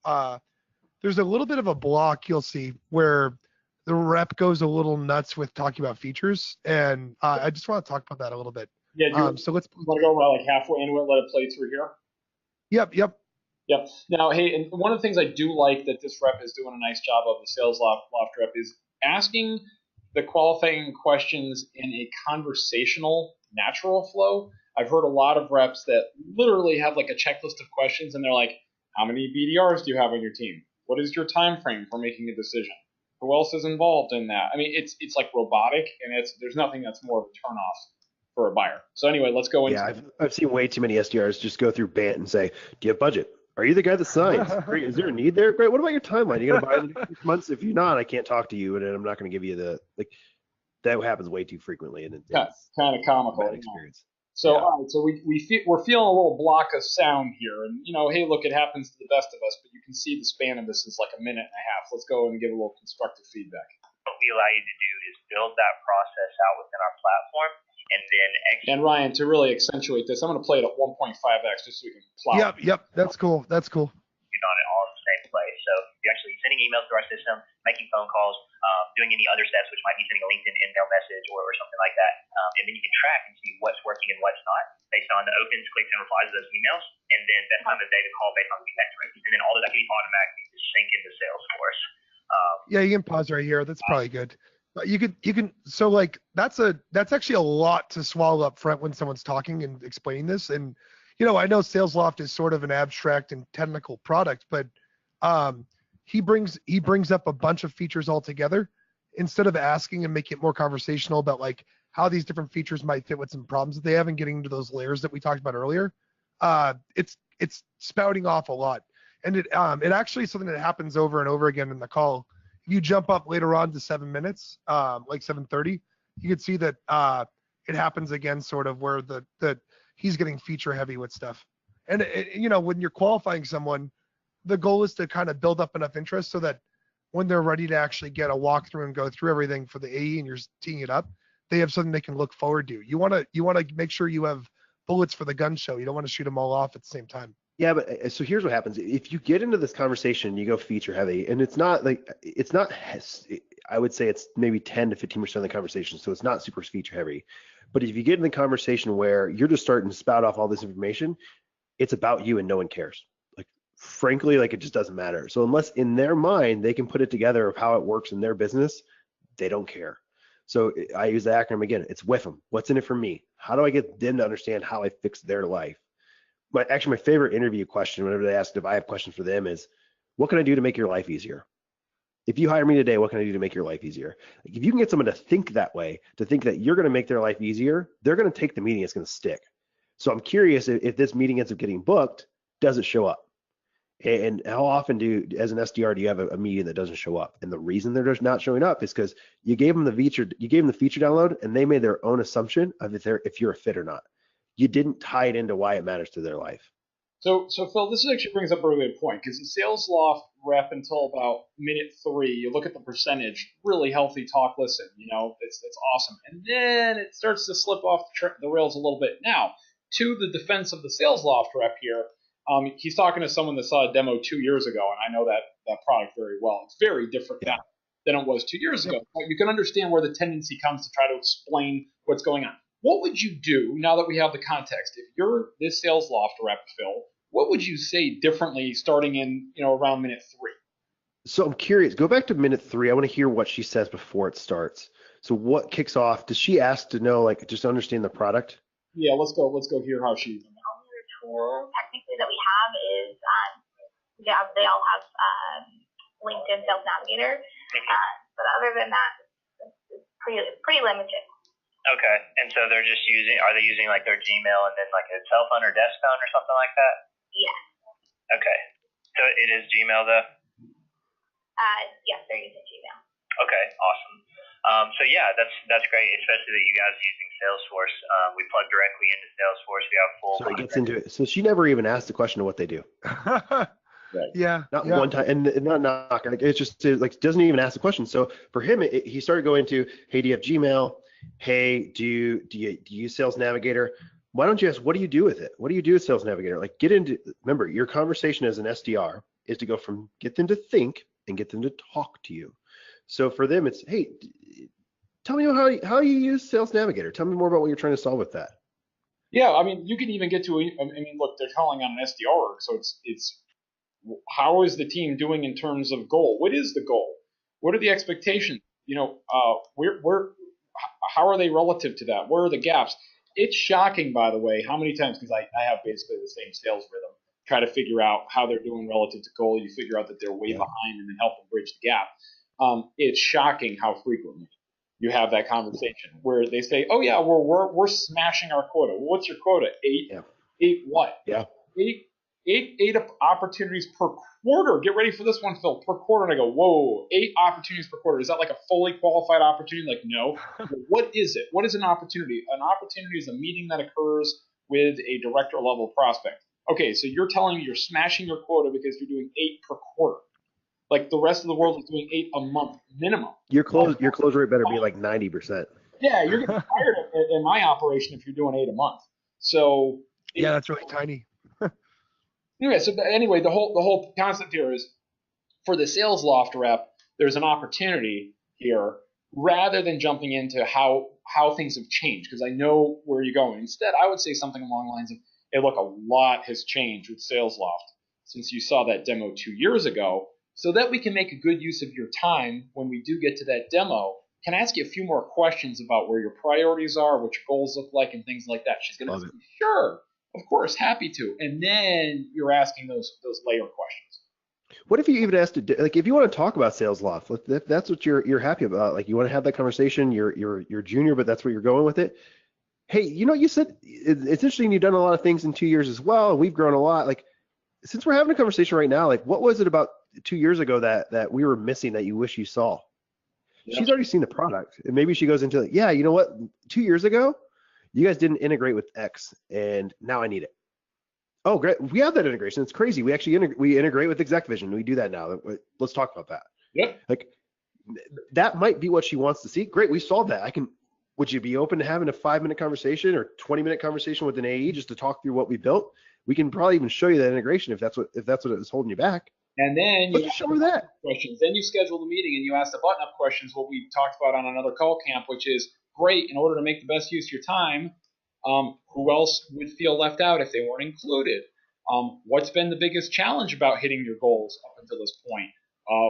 there's a little bit of a block you'll see where the rep goes a little nuts with talking about features. And I just want to talk about that a little bit. yeah, So let's want to go about like halfway into it, let it play through here. Yep. Yep. Now, hey, and one of the things I do like that this rep is doing a nice job of, the sales loft rep, is asking the qualifying questions in a conversational, natural flow. I've heard a lot of reps that literally have like a checklist of questions, and they're like, how many BDRs do you have on your team? What is your time frame for making a decision? Who else is involved in that? I mean, it's like robotic, and there's nothing that's more of a turnoff for a buyer. So anyway, let's go into. Yeah, I've seen way too many SDRs just go through BANT and say, "Do you have budget? Are you the guy that signs? Great. Is there a need there? Great. What about your timeline? You going to buy in the next 6 months? If you're not, I can't talk to you, and I'm not going to give you the like." That happens way too frequently, and it's kind of comical. bad experience. So, all right, so we're feeling a little block of sound here, and hey, look, it happens to the best of us, but you can see the span of this is like a minute and a half. Let's go and give a little constructive feedback. What we allow you to do is build that process out within our platform, and then And Ryan, to really accentuate this, I'm going to play it at 1.5x just so we can plow. Yep, that's cool. On it all in the same place. So you're actually sending emails to our system, making phone calls, doing any other steps, which might be sending a LinkedIn email message or something like that. And then you can track and see what's working and what's not based on the opens, clicks, and replies of those emails. And then best time of day to call based on the connect rate. And then all of that can be automatically just sync into Salesforce. Yeah, you can pause right here. That's probably good. But you can so like that's actually a lot to swallow up front when someone's talking and explaining this. And I know SalesLoft is sort of an abstract and technical product, but he brings up a bunch of features all together instead of asking and making it more conversational about like how these different features might fit with some problems that they have and getting into those layers that we talked about earlier. It's spouting off a lot, and it actually is something that happens over and over again in the call. If you jump up later on to 7 minutes, like 7:30, you can see that it happens again, sort of where the he's getting feature heavy with stuff. And when you're qualifying someone, the goal is to kind of build up enough interest so that when they're ready to actually get a walkthrough and go through everything for the AE and you're teeing it up, they have something they can look forward to. You want to make sure you have bullets for the gun show. You don't want to shoot them all off at the same time. Yeah, but so here's what happens. If you get into this conversation, you go feature heavy, and I would say it's maybe 10 to 15% of the conversation, so it's not super feature heavy. But if you get in the conversation where you're just starting to spout off all this information, it's about you and no one cares. Like, frankly, like it just doesn't matter. So unless in their mind they can put it together of how it works in their business, they don't care. So I use the acronym again. It's WIFM. What's in it for me? How do I get them to understand how I fix their life? My favorite interview question, whenever they ask if I have questions for them, is, what can I do to make your life easier? If you hire me today, what can I do to make your life easier? Like, if you can get someone to think that way, to think that you're going to make their life easier, they're going to take the meeting. It's going to stick. So I'm curious if this meeting ends up getting booked, does it show up? And how often as an SDR, do you have a meeting that doesn't show up? And the reason they're just not showing up is because you gave them the feature download, and they made their own assumption of if you're a fit or not. You didn't tie it into why it matters to their life. So Phil, this actually brings up a really good point, because the SalesLoft rep until about minute 3, you look at the percentage, really healthy talk, listen, it's awesome. And then it starts to slip off the rails a little bit. Now, to the defense of the SalesLoft rep here, he's talking to someone that saw a demo 2 years ago, and I know that product very well. It's very different now than it was 2 years ago. But you can understand where the tendency comes to try to explain what's going on. What would you do now that we have the context? If you're this SalesLoft rep, Phil, what would you say differently starting in around minute 3? So I'm curious. Go back to minute 3. I want to hear what she says before it starts. So what kicks off? Does she ask to know, like, just understand the product? Yeah, let's go hear how she. The only tool technically that we have is they all have LinkedIn Sales Navigator, but other than that, it's pretty limited. Okay, and so are they using like their Gmail and then like a cell phone or desk phone or something like that? Yes. Okay, so it is Gmail though? Yes, they're using Gmail. Okay, awesome. So yeah, that's great, especially that you guys are using Salesforce. We plug directly into Salesforce. We have full. So it gets into it. So she never even asked the question of what they do. Right. Yeah. Not one time, and not like it's just like doesn't even ask the question. So for him, he started going to, hey, do you have Gmail? Hey, do you use Sales Navigator? Why don't you ask, what do you do with it? What do you do with Sales Navigator? Like, remember, your conversation as an SDR is to go from get them to think and get them to talk to you. So for them, it's, hey, tell me how you use Sales Navigator. Tell me more about what you're trying to solve with that. Yeah, I mean, you can even get to, look, they're calling on an SDR, so it's how is the team doing in terms of goal? What is the goal? What are the expectations? How are they relative to that? Where are the gaps? It's shocking, by the way, how many times, because I have basically the same sales rhythm, try to figure out how they're doing relative to goal. You figure out that they're way behind and then help them bridge the gap. It's shocking how frequently you have that conversation where they say, "Oh yeah, we're smashing our quota." Well, what's your quota? Eight. Yeah. Eight what? Yeah. Eight opportunities per quarter. Get ready for this one, Phill. Per quarter, and I go, whoa, 8 opportunities per quarter. Is that like a fully qualified opportunity? Like, no. What is it? What is an opportunity? An opportunity is a meeting that occurs with a director level prospect. Okay, so you're telling me you're smashing your quota because you're doing 8 per quarter. Like the rest of the world is doing 8 a month minimum. Your close rate better be like 90%. Yeah, you're getting fired in my operation if you're doing 8 a month. So yeah, that's really tiny. Anyway, the whole concept here is for the sales loft rep, there's an opportunity here rather than jumping into how things have changed, because I know where you're going. Instead, I would say something along the lines of, hey, look, a lot has changed with sales loft since you saw that demo 2 years ago, so that we can make a good use of your time when we do get to that demo. Can I ask you a few more questions about where your priorities are, what your goals look like, and things like that? She's going to say, sure. Of course, happy to. And then you're asking those layer questions. What if you even asked to, like, if you want to talk about sales loft, if that's what you're happy about, like you want to have that conversation, you're junior, but that's where you're going with it. Hey, you said it's interesting. You've done a lot of things in 2 years as well. And we've grown a lot. Like, since we're having a conversation right now, like, what was it about 2 years ago that we were missing that you wish you saw? Yep. She's already seen the product, and maybe she goes into it. Yeah, you know what? 2 years ago, you guys didn't integrate with X, and now I need it. Oh, great. We have that integration. It's crazy. We actually integrate with ExecVision. We do that now. Let's talk about that. Yep. Like, that might be what she wants to see. Great. We solved that. Would you be open to having a 5-minute conversation or 20-minute conversation with an AE just to talk through what we built? We can probably even show you that integration if that's what it was holding you back. And then you show her that questions. Then you schedule the meeting and you ask the button-up questions, what we talked about on another call camp, which is great. In order to make the best use of your time, who else would feel left out if they weren't included? What's been the biggest challenge about hitting your goals up until this point?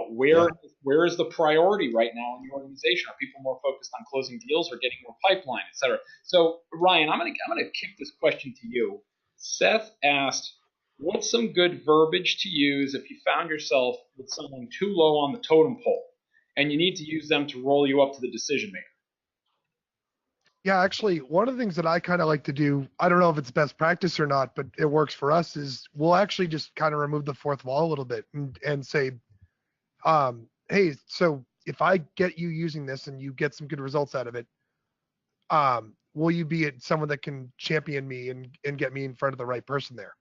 Where is the priority right now in the organization? Are people more focused on closing deals or getting more pipeline, et cetera? So Ryan, I'm gonna kick this question to you. Seth asked, what's some good verbiage to use if you found yourself with someone too low on the totem pole and you need to use them to roll you up to the decision maker? Yeah, actually, one of the things that I kind of like to do, I don't know if it's best practice or not, but it works for us, is we'll actually just kind of remove the fourth wall a little bit and say, hey, so if I get you using this and you get some good results out of it, will you be someone that can champion me and get me in front of the right person there?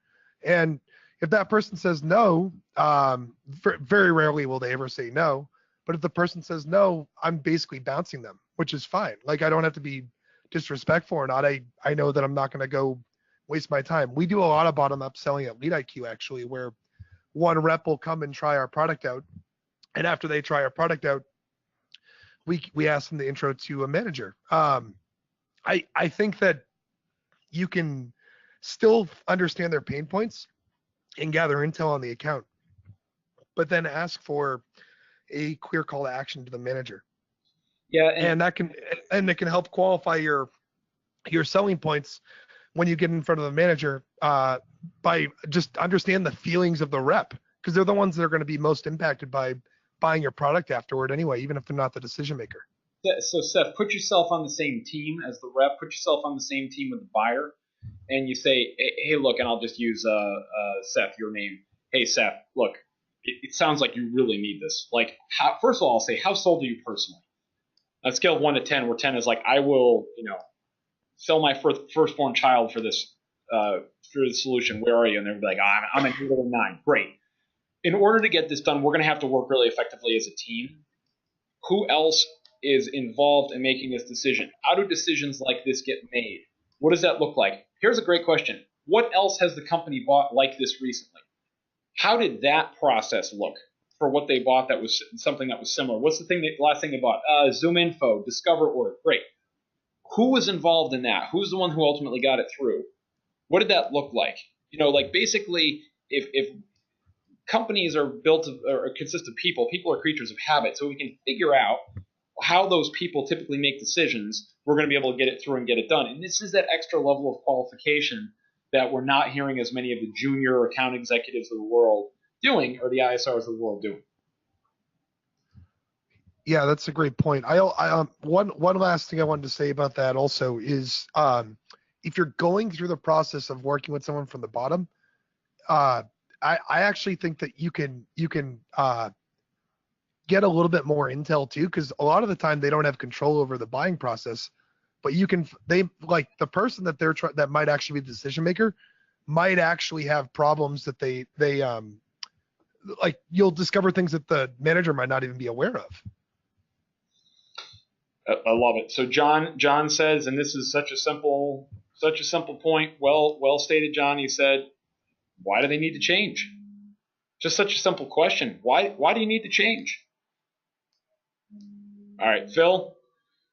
And if that person says no, very rarely will they ever say no. But if the person says no, I'm basically bouncing them, which is fine. Like, I don't have to be disrespectful or not. I know that I'm not going to go waste my time. We do a lot of bottom-up selling at LeadIQ, actually, where one rep will come and try our product out. And after they try our product out, we ask them the intro to a manager. I think that you can still understand their pain points and gather intel on the account, but then ask for a clear call to action to the manager. Yeah, and it can help qualify your selling points when you get in front of the manager by just understand the feelings of the rep, because they're the ones that are going to be most impacted by buying your product afterward anyway, even if they're not the decision maker. So Seth, put yourself on the same team as the rep. Put yourself on the same team with the buyer, and you say, hey, look, and I'll just use Seth, your name. Hey, Seth, look, it sounds like you really need this. Like, first of all, I'll say, how sold are you personally? On a scale of 1 to 10, where 10 is like, I will, sell my firstborn child for this solution. Where are you? And they're like, I'm at 9. Great. In order to get this done, we're going to have to work really effectively as a team. Who else is involved in making this decision? How do decisions like this get made? What does that look like? Here's a great question. What else has the company bought like this recently? How did that process look for what they bought that was something that was similar? What's the last thing they bought? Zoom Info, Discover Org. Great. Who was involved in that? Who's the one who ultimately got it through? What did that look like? Basically, if companies are built or consist of people are creatures of habit. So we can figure out how those people typically make decisions. We're going to be able to get it through and get it done. And this is that extra level of qualification that we're not hearing as many of the junior account executives of the world doing, or the ISRs of the world doing. Yeah, that's a great point. One last thing I wanted to say about that also is if you're going through the process of working with someone from the bottom, I actually think that you can get a little bit more intel too, because a lot of the time they don't have control over the buying process, but they like the person that that might actually be the decision maker might actually have problems that they like you'll discover things that the manager might not even be aware of. I love it. So John says, and this is such a simple point. Well stated, John. He said, why do they need to change? Just such a simple question. Why do you need to change? All right, Phill,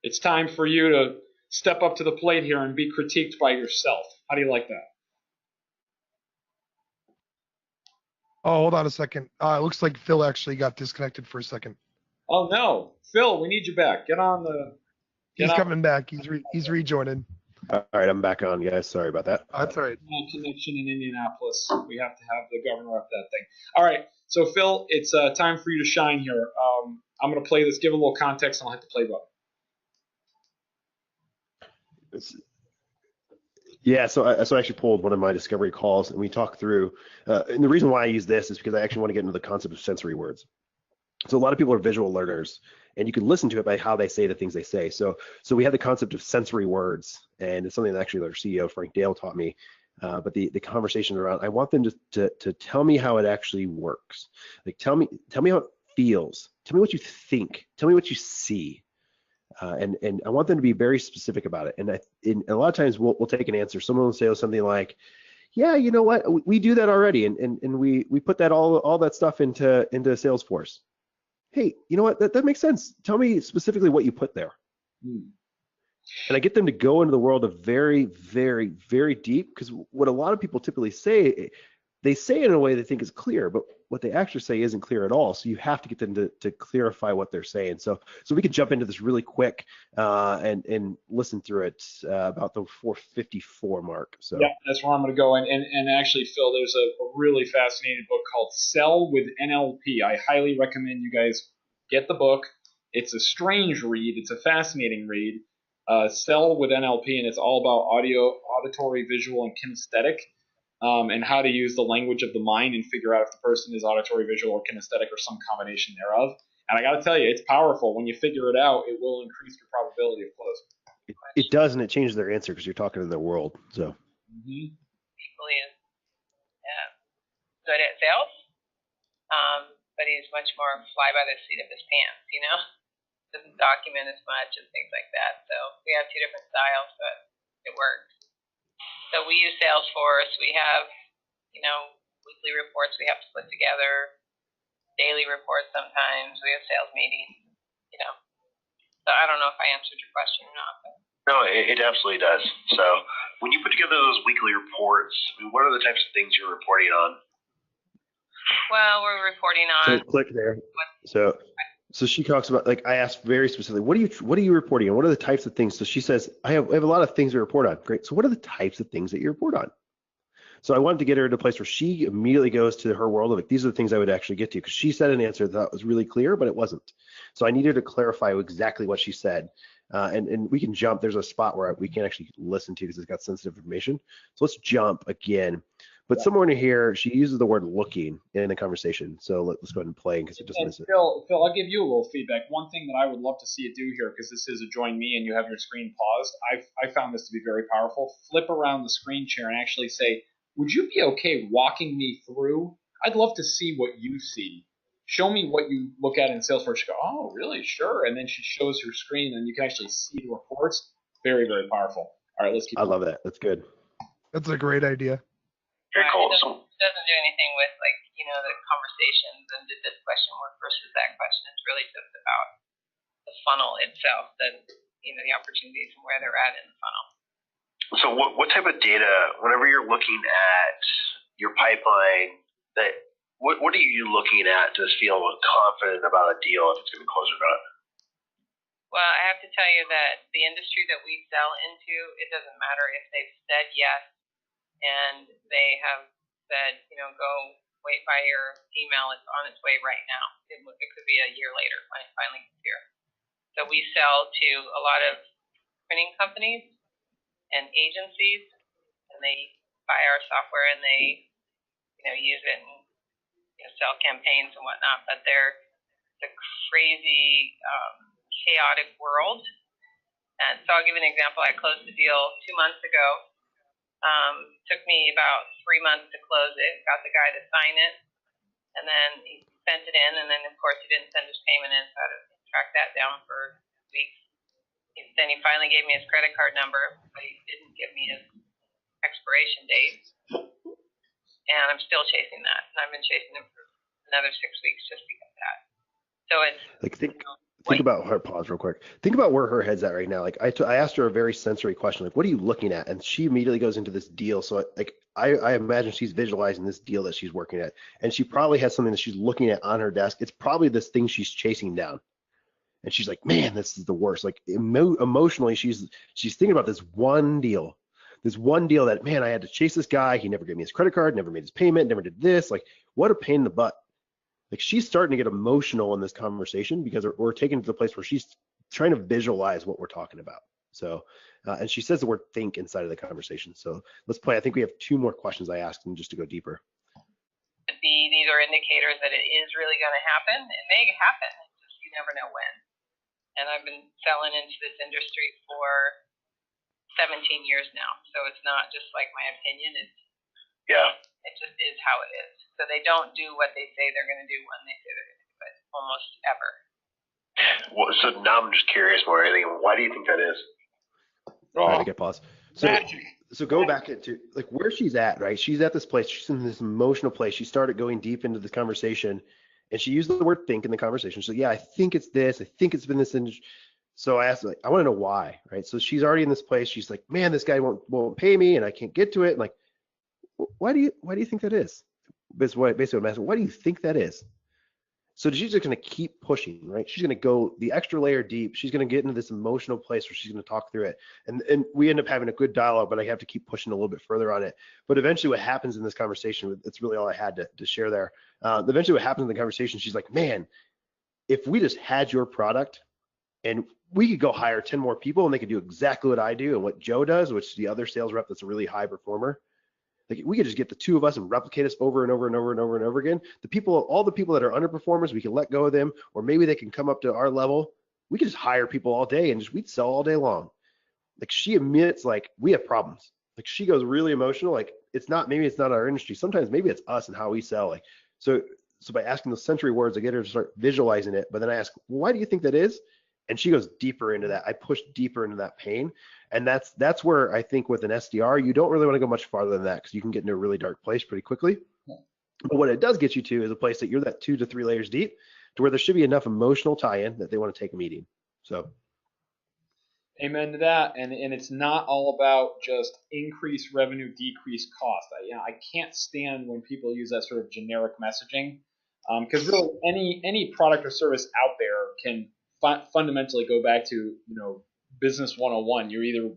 it's time for you to step up to the plate here and be critiqued by yourself. How do you like that? Oh, hold on a second. It looks like Phill actually got disconnected for a second. Oh no, Phill, we need you back. Get on the. He's coming back. He's rejoining. All right, I'm back on, guys. Sorry about that. That's all right. Connection in Indianapolis. We have to have the governor up that thing. All right, so Phill, it's time for you to shine here. I'm going to play this. Give a little context, and I'll hit the play button. Yeah, so I actually pulled one of my discovery calls, and we talked through. And the reason why I use this is because I actually want to get into the concept of sensory words. So a lot of people are visual learners, and you can listen to it by how they say the things they say. So we have the concept of sensory words, and it's something that actually our CEO Frank Dale taught me. But the conversation around, I want them to tell me how it actually works. Like tell me how it feels. Tell me what you think. Tell me what you see. And I want them to be very specific about it. And a lot of times we'll take an answer. Someone will say something like, yeah, you know what, we do that already, and we put that all that stuff into Salesforce. Hey, you know what, that makes sense. Tell me specifically what you put there. And I get them to go into the world of very, very, very deep, because what a lot of people typically say, they say it in a way they think is clear, but what they actually say isn't clear at all. So you have to get them to clarify what they're saying. So we can jump into this really quick and listen through it about the 454 mark. So yeah, that's where I'm going to go. And actually, Phill, there's a really fascinating book called Sell with NLP. I highly recommend you guys get the book. It's a strange read. It's a fascinating read. Sell with NLP, and it's all about auditory, visual, and kinesthetic. And how to use the language of the mind and figure out if the person is auditory, visual, or kinesthetic, or some combination thereof. And I got to tell you, it's powerful. When you figure it out, it will increase your probability of closing. It does, and it changes their answer because you're talking in their world. So. Equally is good at sales, but he's much more fly by the seat of his pants. Doesn't document as much and things like that. So we have two different styles, but it works. So we use Salesforce. We have, weekly reports we have to put together, daily reports sometimes. We have sales meetings, So I don't know if I answered your question or not. But. No, it absolutely does. So when you put together those weekly reports, what are the types of things you're reporting on? Well, we're reporting on. So click there. So she talks about, like, I asked very specifically, what are you reporting on? What are the types of things? So she says, I have a lot of things to report on. Great. So what are the types of things that you report on? So I wanted to get her to a place where she immediately goes to her world of, like, these are the things I would actually get to, because she said an answer that was really clear, but it wasn't. So I needed to clarify exactly what she said. And we can jump. There's a spot where we can't actually listen to because it's got sensitive information. So let's jump again. But somewhere in here, she uses the word looking in the conversation. So let's go ahead and play because it just misses it. Phill, I'll give you a little feedback. One thing that I would love to see you do here, because this is a join me and you have your screen paused, I found this to be very powerful. Flip around the screen share and actually say, would you be okay walking me through? I'd love to see what you see. Show me what you look at in Salesforce. She go, oh, really? Sure. And then she shows her screen and you can actually see the reports. Very, very powerful. All right, let's keep going. I love that. That's good. That's a great idea. Very cool. It doesn't do anything with, the conversations and did this question work versus that question. It's really just about the funnel itself, the opportunities and where they're at in the funnel. So what type of data, whenever you're looking at your pipeline, what are you looking at to feel confident about a deal if it's going to close or not? Well, I have to tell you that the industry that we sell into, it doesn't matter if they've said yes and they have said, go wait by your email. It's on its way right now. It could be a year later when it finally gets here. So we sell to a lot of printing companies and agencies, and they buy our software and they, use it and sell campaigns and whatnot. But they're a crazy, chaotic world. And so I'll give you an example. I closed the deal 2 months ago. Took me about 3 months to close it. Got the guy to sign it, and then he sent it in. And then of course he didn't send his payment in, so I had to track that down for weeks. Then he finally gave me his credit card number, but he didn't give me his expiration date. And I'm still chasing that. And I've been chasing him for another 6 weeks just because of that. So it's like think about her. Pause real quick. Think about where her head's at right now. Like I asked her a very sensory question, like, what are you looking at? And she immediately goes into this deal. So like I imagine she's visualizing this deal that she's working at, and she probably has something that she's looking at on her desk. It's probably this thing she's chasing down, and she's like, man, this is the worst. Like emotionally, she's thinking about this one deal that, man, I had to chase this guy. He never gave me his credit card, never made his payment, never did this. Like, what a pain in the butt. Like, she's starting to get emotional in this conversation because we're taken to the place where she's trying to visualize what we're talking about. So, and she says the word think inside of the conversation. So let's play. I think we have 2 more questions I asked them just to go deeper. These are indicators that it is really going to happen. It may happen. It's just you never know when. And I've been selling into this industry for 17 years now. So it's not just like my opinion. It just is how it is. So they don't do what they say they're going to do when they say they're going to do it, almost ever. Well, so now I'm just curious more than anything. Why do you think that is? All right, I get pause. So go back into like where she's at, right? She's at this place. She's in this emotional place. She started going deep into the conversation, and she used the word think in the conversation. So yeah, I think it's this. I think it's been this. So I asked, like, I want to know why, right? So she's already in this place. She's like, man, this guy won't pay me, and I can't get to it. And like, why do you think that is? Basically what I'm asking, why do you think that is? So she's just going to keep pushing, right? She's going to go the extra layer deep. She's going to get into this emotional place where she's going to talk through it. And we end up having a good dialogue, but I have to keep pushing a little bit further on it. But eventually what happens in this conversation, it's really all I had to share there. Eventually what happens in the conversation, she's like, man, if we just had your product and we could go hire 10 more people and they could do exactly what I do and what Joe does, which is the other sales rep that's a really high performer. Like, we could just get the 2 of us and replicate us over and over and over and over and over again. All the people that are underperformers, we can let go of them, or maybe they can come up to our level. We could just hire people all day and we'd sell all day long. Like, she admits, like, we have problems. Like, she goes really emotional. Like, maybe it's not our industry. Sometimes maybe it's us and how we sell. Like, so by asking those sensory words, I get her to start visualizing it. But then I ask, well, why do you think that is? And she goes deeper into that. I push deeper into that pain. And that's where I think with an SDR, you don't really want to go much farther than that because you can get into a really dark place pretty quickly. But what it does get you to is a place that you're that 2 to 3 layers deep to where there should be enough emotional tie-in that they want to take a meeting. So. Amen to that. And it's not all about just increase revenue, decrease cost. I can't stand when people use that sort of generic messaging because really any product or service out there can fundamentally go back to, business 101. You're either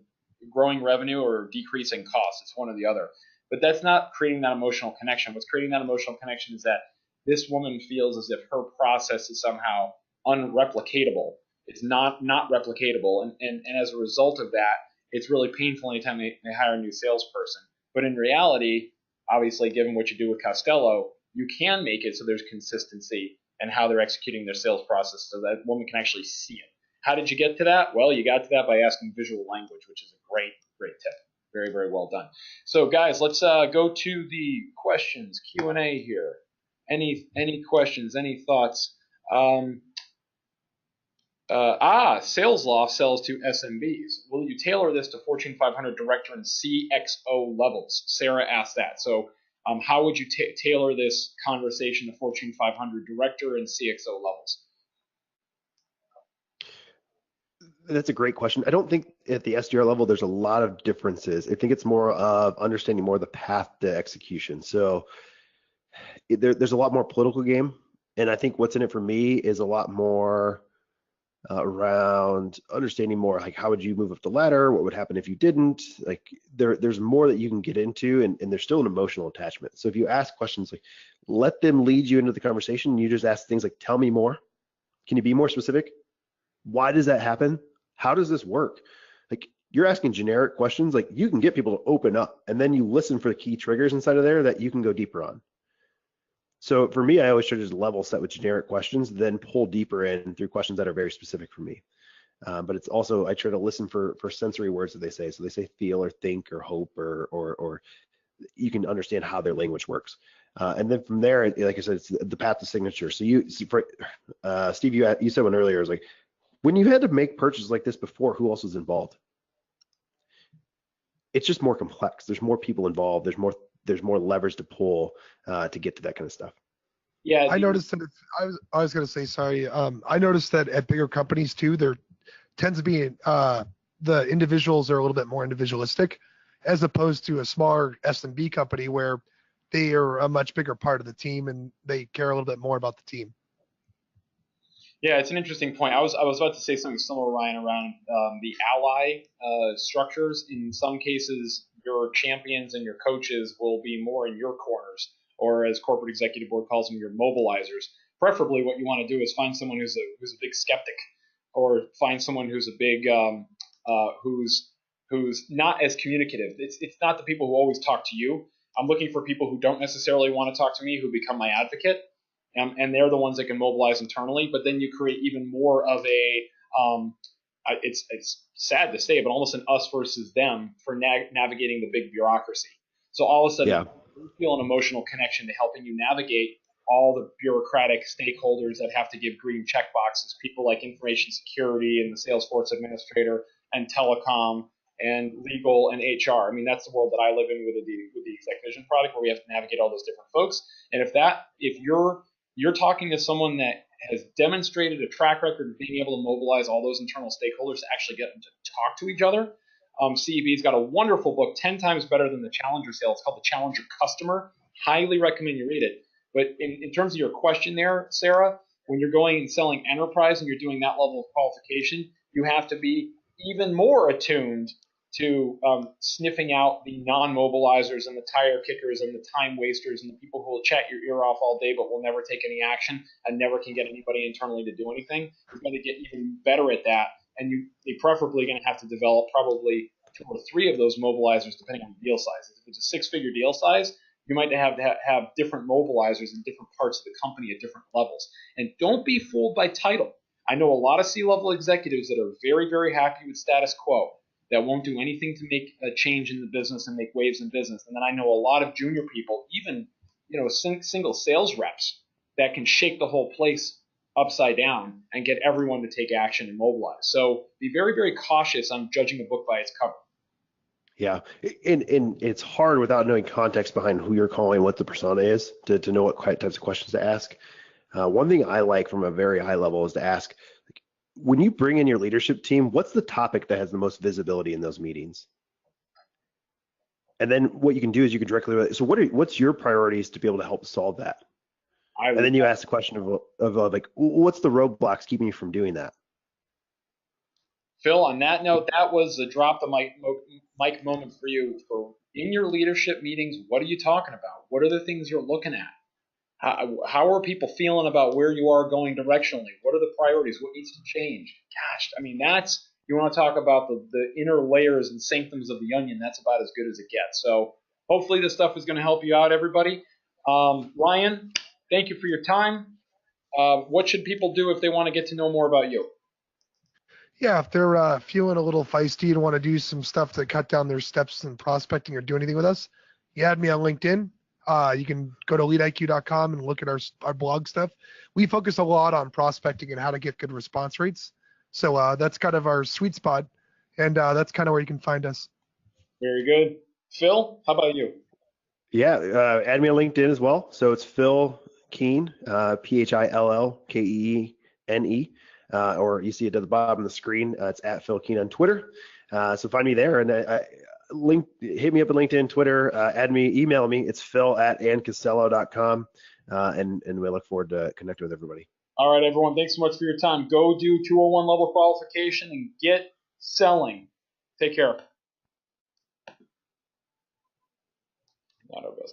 growing revenue or decreasing costs. It's one or the other. But that's not creating that emotional connection. What's creating that emotional connection is that this woman feels as if her process is somehow unreplicatable. It's not replicatable. And as a result of that, it's really painful anytime they hire a new salesperson. But in reality, obviously, given what you do with Costello, you can make it so there's consistency in how they're executing their sales process so that woman can actually see it. How did you get to that? Well, you got to that by asking visual language, which is a great tip. Very, very well done. So, guys, let's go to the questions, Q&A here. Any questions, any thoughts? SalesLoft sells to SMBs. Will you tailor this to Fortune 500 director and CXO levels? Sarah asked that. So how would you tailor this conversation to Fortune 500 director and CXO levels? That's a great question. I don't think at the SDR level there's a lot of differences. I think it's more of understanding more the path to execution. So there's a lot more political game, and I think what's in it for me is a lot more around understanding more, like how would you move up the ladder? What would happen if you didn't? Like there's more that you can get into, and there's still an emotional attachment. So if you ask questions, like let them lead you into the conversation. You just ask things like, tell me more. Can you be more specific? Why does that happen? How does this work? Like you're asking generic questions, like you can get people to open up, and then you listen for the key triggers inside of there that you can go deeper on. So for me, I always try to just level set with generic questions, then pull deeper in through questions that are very specific for me. But it's also, I try to listen for sensory words that they say. So they say feel or think or hope or you can understand how their language works. And then from there, like I said, it's the path to signature. So Steve, you said one earlier, is like, when you had to make purchases like this before, who else was involved? It's just more complex. There's more people involved. There's more levers to pull to get to that kind of stuff. Yeah, I noticed that I was going to say, sorry. I noticed that at bigger companies too, there tends to be the individuals are a little bit more individualistic, as opposed to a smaller S&B company where they are a much bigger part of the team and they care a little bit more about the team. Yeah, it's an interesting point. I was about to say something similar, Ryan, around the ally structures. In some cases, your champions and your coaches will be more in your corners, or as corporate executive board calls them, your mobilizers. Preferably, what you want to do is find someone who's a big skeptic, or find someone who's a big who's not as communicative. It's not the people who always talk to you. I'm looking for people who don't necessarily want to talk to me, who become my advocate. And they're the ones that can mobilize internally. But then you create even more of a, it's sad to say, but almost an us versus them for navigating the big bureaucracy. So all of a sudden, you feel an emotional connection to helping you navigate all the bureaucratic stakeholders that have to give green check boxes, people like information security and the Salesforce administrator and telecom and legal and HR. I mean, that's the world that I live in with the ExecVision product, where we have to navigate all those different folks. And if you're talking to someone that has demonstrated a track record of being able to mobilize all those internal stakeholders to actually get them to talk to each other. CEB's got a wonderful book, 10 times better than the Challenger sale. It's called The Challenger Customer. Highly recommend you read it. But in terms of your question there, Sarah, when you're going and selling enterprise and you're doing that level of qualification, you have to be even more attuned to sniffing out the non-mobilizers and the tire kickers and the time wasters and the people who will chat your ear off all day but will never take any action and never can get anybody internally to do anything. You're going to get even better at that, and you're preferably going to have to develop probably 2 or 3 of those mobilizers depending on the deal size. If it's a 6-figure deal size, you might have to have different mobilizers in different parts of the company at different levels. And don't be fooled by title. I know a lot of C-level executives that are very, very happy with status quo, that won't do anything to make a change in the business and make waves in business. And then I know a lot of junior people, even single sales reps, that can shake the whole place upside down and get everyone to take action and mobilize. So be very, very cautious on judging a book by its cover. Yeah, and it's hard without knowing context behind who you're calling, what the persona is, to know what types of questions to ask. One thing I like from a very high level is to ask, when you bring in your leadership team, what's the topic that has the most visibility in those meetings? And then what you can do is you can directly, so what's your priorities to be able to help solve that? And then you ask the question of like, what's the roadblocks keeping you from doing that? Phill, on that note, that was a drop the mic moment for you. For in your leadership meetings, what are you talking about? What are the things you're looking at? How are people feeling about where you are going directionally? What are the priorities? What needs to change? Gosh, I mean, you want to talk about the inner layers and sanctums of the onion, that's about as good as it gets. So hopefully this stuff is going to help you out, everybody. Ryan, thank you for your time. What should people do if they want to get to know more about you? Yeah, if they're feeling a little feisty and want to do some stuff to cut down their steps in prospecting or do anything with us, you add me on LinkedIn. You can go to leadiq.com and look at our blog stuff. We focus a lot on prospecting and how to get good response rates. So that's kind of our sweet spot, and that's kind of where you can find us. Very good. Phill, how about you? Yeah, add me on LinkedIn as well. So it's Phill Keene, Phillkeene, or you see it at the bottom of the screen. It's at Phill Keene on Twitter. So find me there, and hit me up on LinkedIn, Twitter, add me, email me. It's Phill@andcostello.com, and we look forward to connecting with everybody. All right, everyone. Thanks so much for your time. Go do 201 level qualification and get selling. Take care. Not our best.